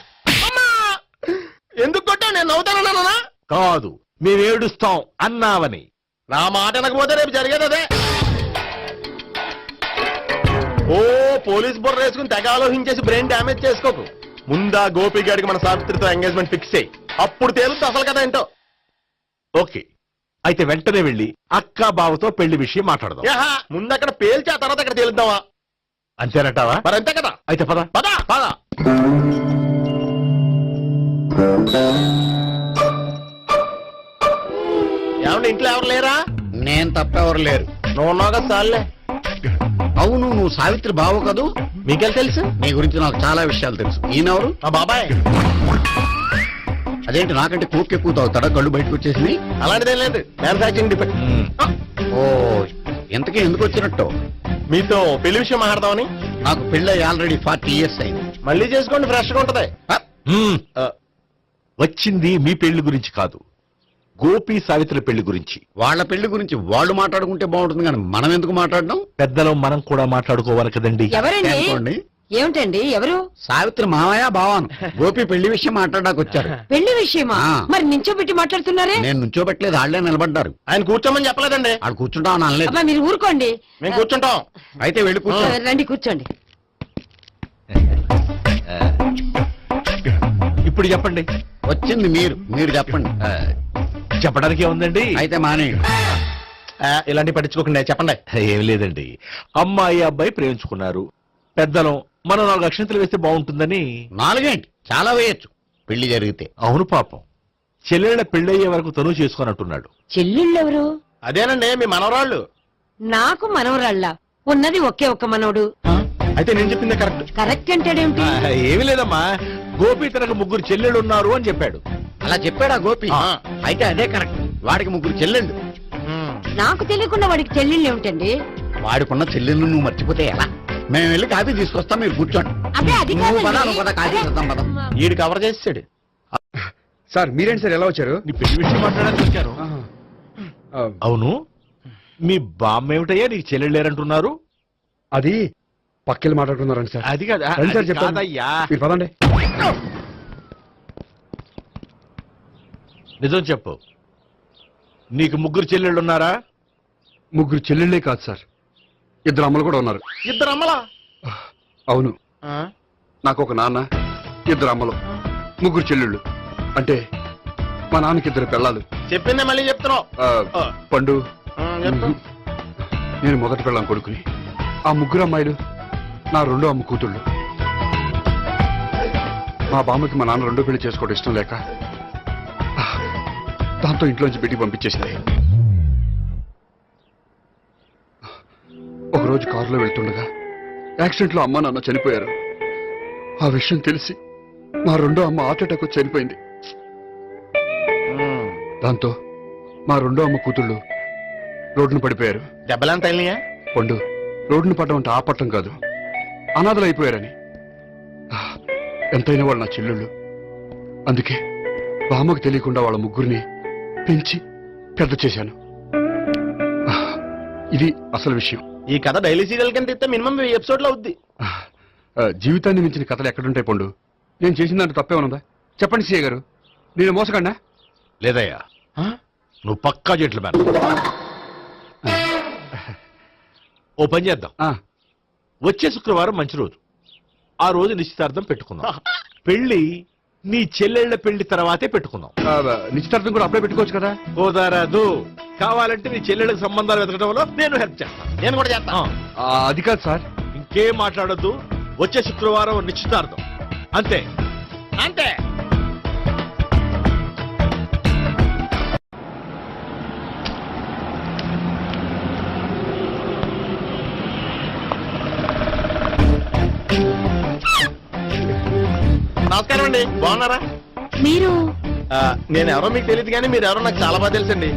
ఎందుకు కొట్టావు? నేను నవ్వుతానన్నా? కాదు, మేమేడుస్తాం అన్నావని. నా మాట అనకపోతే రేపు జరిగేది అదే. ఓ పోలీస్ బుర్ర వేసుకుని తెగ ఆలోచించేసి బ్రెయిన్ డ్యామేజ్ చేసుకోకు. ముందా గోపిగాడికి మన సావిత్రితో ఎంగేజ్మెంట్ ఫిక్స్ అయ్యి, అప్పుడు తేలుతుంది అసలు కదా ఏంటో. ఓకే, అయితే వెంటనే వెళ్ళి అక్క బావతో పెళ్లి విషయం మాట్లాడదాం. ముందు అక్కడ పేల్చి ఆ తర్వాత అక్కడ తేలుద్దామా? అంతేనటావా? మరి అంతే కదా. అయితే పద పద పద. ఏమంటే ఇంట్లో ఎవరు లేరా? నేను తప్ప ఎవరు లేరు. నువ్వు ఉన్నావు కదా చాలే. అవును, నువ్వు సావిత్రి బావు కదూ? మీకెళ్ళి తెలుసు? నీ గురించి నాకు చాలా విషయాలు తెలుసు. ఈయనెవరు? మా బాబాయ్. అదేంటి నాకంటే కూక్ ఎక్కువ తాగుతాడా? కళ్ళు బయటకు వచ్చేసింది. అలాంటిదేం లేదు, మ్యానుఫాక్చరింగ్ డిఫెక్ట్. ఓ, ఇంతకీ ఎందుకు వచ్చినట్టు? మీతో పెళ్లి విషయం మాట్లాడదామని. నాకు పెళ్ళి ఆల్రెడీ 40 years అయింది. మళ్ళీ చేసుకోండి, ఫ్రెష్ గా ఉంటది. వచ్చింది మీ పెళ్లి గురించి కాదు, గోపి సావిత్రి పెళ్లి గురించి. వాళ్ళ పెళ్లి గురించి వాళ్ళు మాట్లాడుకుంటే బాగుంటుంది, కానీ మనం ఎందుకు మాట్లాడడం? పెద్దలో మనం కూడా మాట్లాడుకోవాలి కదండి. అనుకోండి. ఏమిటండి ఎవరు? సావిత్రి మామయ్య బావాను. గోపి పెళ్లి విషయం మాట్లాడడానికి వచ్చారు. పెళ్లి విషయమా? మరి నించోబెట్టి మాట్లాడుతున్నారే? నేను నుంచోబెట్టలేదు, వాళ్ళే నిలబడ్డారు. ఆయన కూర్చోమని చెప్పలేదండి. ఆడు కూర్చుంటామని అనలేదు. అబ్బా మీరు ఊరుకోండి. మేము కూర్చుంటాం. అయితే వెళ్ళి కూర్చో. రండి కూర్చోండి. ఇప్పుడు చెప్పండి. వచ్చింది మీరు చెప్పండి. చెప్పడానికి ఏముందండి? అయితే మానేయండి. ఇలాంటి పట్టించుకోకుండా చెప్పండి. ఏం లేదండి, అమ్మాయి అబ్బాయి ప్రేమించుకున్నారు. పెద్దలం మనం 4 అక్షంతలు వేస్తే బాగుంటుందని. 4 చాలా వేయచ్చు పెళ్లి జరిగితే. అవును పాపం, చెల్లెళ్ళ పెళ్ళయ్యే వరకు తను చేసుకున్నట్టున్నాడు. చెల్లెళ్ళెవరు? అదేనండి మీ మనవరాళ్ళు. నాకు మనవరాళ్ళ ఉన్నది ఒకే ఒక్క మనవడు. అయితే నేను చెప్పిందే కరెక్ట్. కరెక్ట్ అంటాడేమిటి? ఏమి లేదమ్మా, గోపి తనకు 3 చెల్లెళ్ళు ఉన్నారు అని చెప్పాడు. అలా చెప్పాడా గోపి? అయితే అదే కరెక్ట్. వాడికి 3 చెల్లెళ్ళు. నాకు తెలియకుండా వాడికి చెల్లెళ్ళు ఏమిటండి? వాడికున్న చెల్లెళ్ళు నువ్వు మర్చిపోతే ఎలా? మేము వెళ్ళి కాఫీ తీసుకొస్తాం, మీరు కూర్చోండి. అదే అది నువ్వు పద, నువ్వు పద, కాఫీ చేద్దాం పద. ఈడు కవర్ చేసాడు. సార్ మీరేంటి సార్ ఎలా వచ్చారు? నీ పెళ్లి విషయం మాట్లాడడానికి వచ్చాను. అవును, మీ బామ్మ ఏమిటయ్యా నీకు చెల్లెళ్ళు లేరంటున్నారు? అది పక్కెళ్ళి మాట్లాడుకున్నారండి సార్. అది కాదా? రండి సార్ అది చెప్తాను. కాదయ్యా. మీరు పదండి. నిజం చెప్పు, నీకు 3 చెల్లెళ్ళు ఉన్నారా? 3 చెల్లెళ్ళే కాదు సార్, 2 అమ్మలు కూడా ఉన్నారు. 2 అమ్మలా? అవును, నాకు ఒక నాన్న, 2 అమ్మలు, 3 చెల్లెళ్ళు. అంటే మా నాన్నకి 2 పిల్లలు. చెప్పిందే మళ్ళీ చెప్తున్నావు. పండు, నేను మొదటి పెళ్ళాం కొడుకుని. ఆ 3 అమ్మాయిలు నా 2వ అమ్మ కూతుళ్ళు. మా బామ్మకి మా నాన్న 2వ పెళ్లి చేసుకోవడం ఇష్టం లేక దాంతో ఇంట్లోంచి బయటికి పంపించేసింది. ఒకరోజు కారులో వెళ్తుండగా యాక్సిడెంట్లో అమ్మ నాన్న చనిపోయారు. ఆ విషయం తెలిసి మా 2వ అమ్మ హార్ట్ అటాక్ వచ్చి చనిపోయింది. దాంతో మా 2వ అమ్మ కూతుళ్ళు రోడ్డును పడిపోయారు. దెబ్బలంత తగిలినాయా? పండు, రోడ్డును పడ్డం అంటే ఆపట్టం కాదు, అనాథలు అయిపోయారని. ఎంతైనా వాళ్ళు నా చెల్లెళ్ళు. అందుకే బామ్మకు తెలియకుండా వాళ్ళ 3 పెంచి పెద్ద చేశాను. ఇది అసలు విషయం. ఈ కథ డైలీ సీరియల్ కింద ఇస్తే మినిమం 1000 ఎపిసోడ్లు అవుద్ది. జీవితాన్ని మించిన కథలు ఎక్కడుంటాయి పండు? నేను చేసిన దాంట్లో తప్పే ఉన్నదా? చెప్పండి సీఏ గారు, నేను మోసకండా? లేదయ్యా, నువ్వు పక్కా జెంట్లు మ్యాన్. ఓ పని చేద్దాం, వచ్చే శుక్రవారం మంచి రోజు. ఆ రోజు నిశ్చితార్థం పెట్టుకుందాం. పెళ్లి నీ చెల్లెళ్ల పెళ్లి తర్వాతే పెట్టుకుందాం. నిశ్చితార్థం కూడా అప్పుడే పెట్టుకోవచ్చు కదా? కుదరదు. కావాలంటే నీ చెల్లెళ్ళకి సంబంధాలు వెతకడంలో నేను హెల్ప్ చేస్తాను. నేను కూడా చేస్తాను. అది కాదు సార్. ఇంకేం మాట్లాడొద్దు. వచ్చే శుక్రవారం నిశ్చితార్థం, అంతే అంతే. నమస్కారం అండి, బాగున్నారా? మీరు నేను ఎవరో మీకు తెలియదు కానీ మీరు ఎవరో నాకు చాలా బాగా తెలుసండి.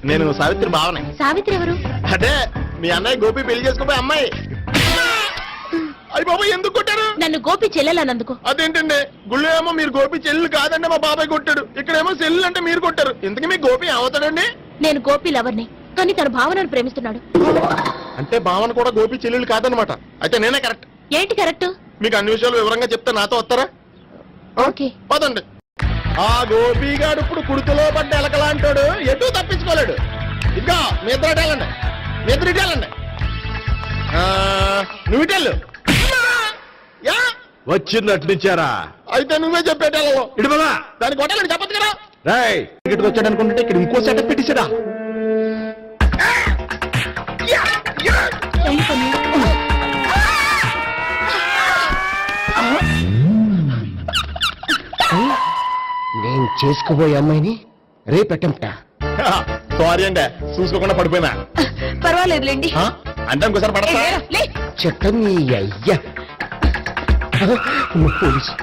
నేను సావిత్రి బావనే. సావిత్రి ఎవరు? అంటే మీ అన్నయ్య గోపి పెళ్లి చేసుకోపోయి అమ్మాయి. అయ్యి బాబాయ్, ఎందుకు కొట్టారు? నన్ను గోపి చెల్లెలన్నందుకు. అదేంటండి, గుళ్ళు ఏమో మీరు గోపి చెల్లెలు కాదండి మా బాబాయ్ కొట్టాడు, ఇక్కడేమో చెల్లెలు అంటే మీరు కొట్టారు. ఇంతకీ మీ గోపి ఏమవుతాడండి? నేను గోపి లవర్ని, కానీ తన భావనను ప్రేమిస్తున్నాడు. అంటే భావన కూడా గోపి చెల్లెలు కాదనమాట. అయితే నేనే కరెక్ట్. ఏంటి కరెక్ట్? మీకు అన్ని విషయాలు వివరంగా చెప్తే నాతో వస్తారా? ఓకే, పదండి. ఆ గోపిగాడు ఇప్పుడు కుడుకులో పడ్డ ఎలకలాంటాడు, ఎటు తప్పించుకోలేడు. ఇంకా మీ ఇద్దరు ఇటాలండి, మీ ఇద్దరు ఇటాలండి. నువ్వు ఇటెళ్ళు. వచ్చిందట్లు నుంచారా? అయితే నువ్వే చెప్పేటాలో ఇటు బాబా, దానికి కొట్టాలని చెప్పదు కదా. రాయ్, ఇక్కడికి వచ్చాడు అనుకుంటే ఇక్కడ ఇంకో సెటప్ పెట్టించడా. నేను చేసుకోబోయే అమ్మాయిని రేపెట్టంట. సారీ అండి, చూసుకోకుండా పడిపోయినా. పర్వాలేదులేండి. అంటే ఇంకోసారి పడతా. చెట్ట నీ అయ్యా పోలీసు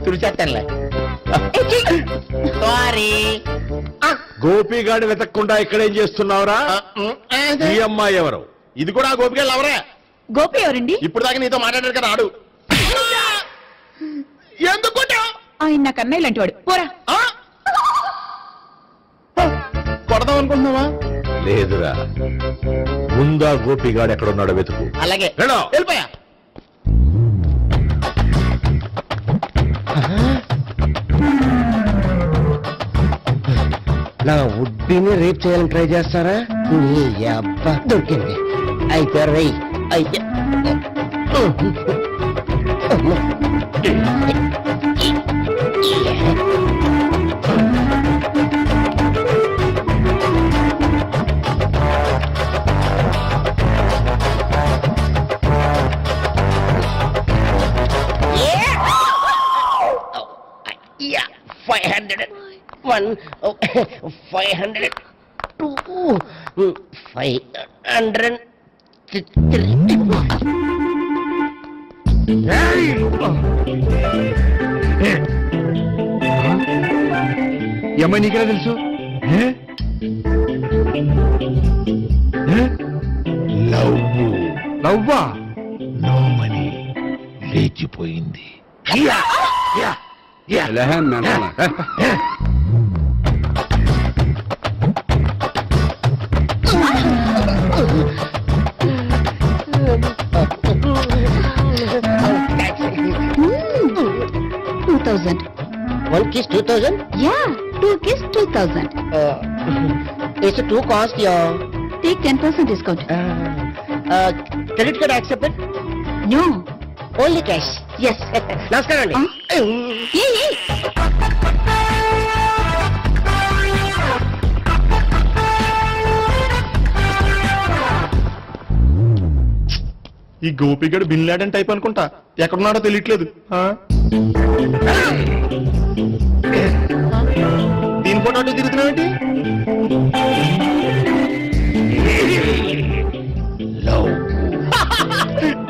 తుడిచేస్తానులే. సారీ. గోపిగాడు వెతకకుండా ఇక్కడేం చేస్తున్నావురా? ఈ అమ్మాయి ఎవరు? ఇది కూడా గోపిగాళ్ళు ఎవరే? గోపి ఎవరండి? ఇప్పుడు దాకా నీతో మాట్లాడారు కదా, ఆడు. ఎందుకు ఆయన నా కన్నయ్య లాంటి వాడు. పోరా. కొడదాం అనుకుంటున్నావా? లేదురా, ముందా గోపిగాడు ఎక్కడున్నాడో వెతుకు. అలాగే వెళ్ళిపోయా. నా ఉడ్డిని రేప్ చేయాలని ట్రై చేస్తారా? నీ అబ్బా దొరికింది. అయితే రై అయితే 1 500 2 500 ఏమై నీకెలా తెలుసు లవ్వా నో మనీ లేచిపోయింది. One kiss 2000? Yeah, 2 kiss 2000. It's too cost, yeah. Take 10% discount. Credit card accepted? No. Only cash. Yes. నమస్కారం అండి. Hey. ఈ గోపిగడు బిన్ లాడెన్ టైప్ అనుకుంటా, ఎక్కడున్నాడో తెలియట్లేదు. దీని ఫోటో అటు తిరుగుతున్నావేంటి?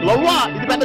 లవ్వా ఇది పెద్ద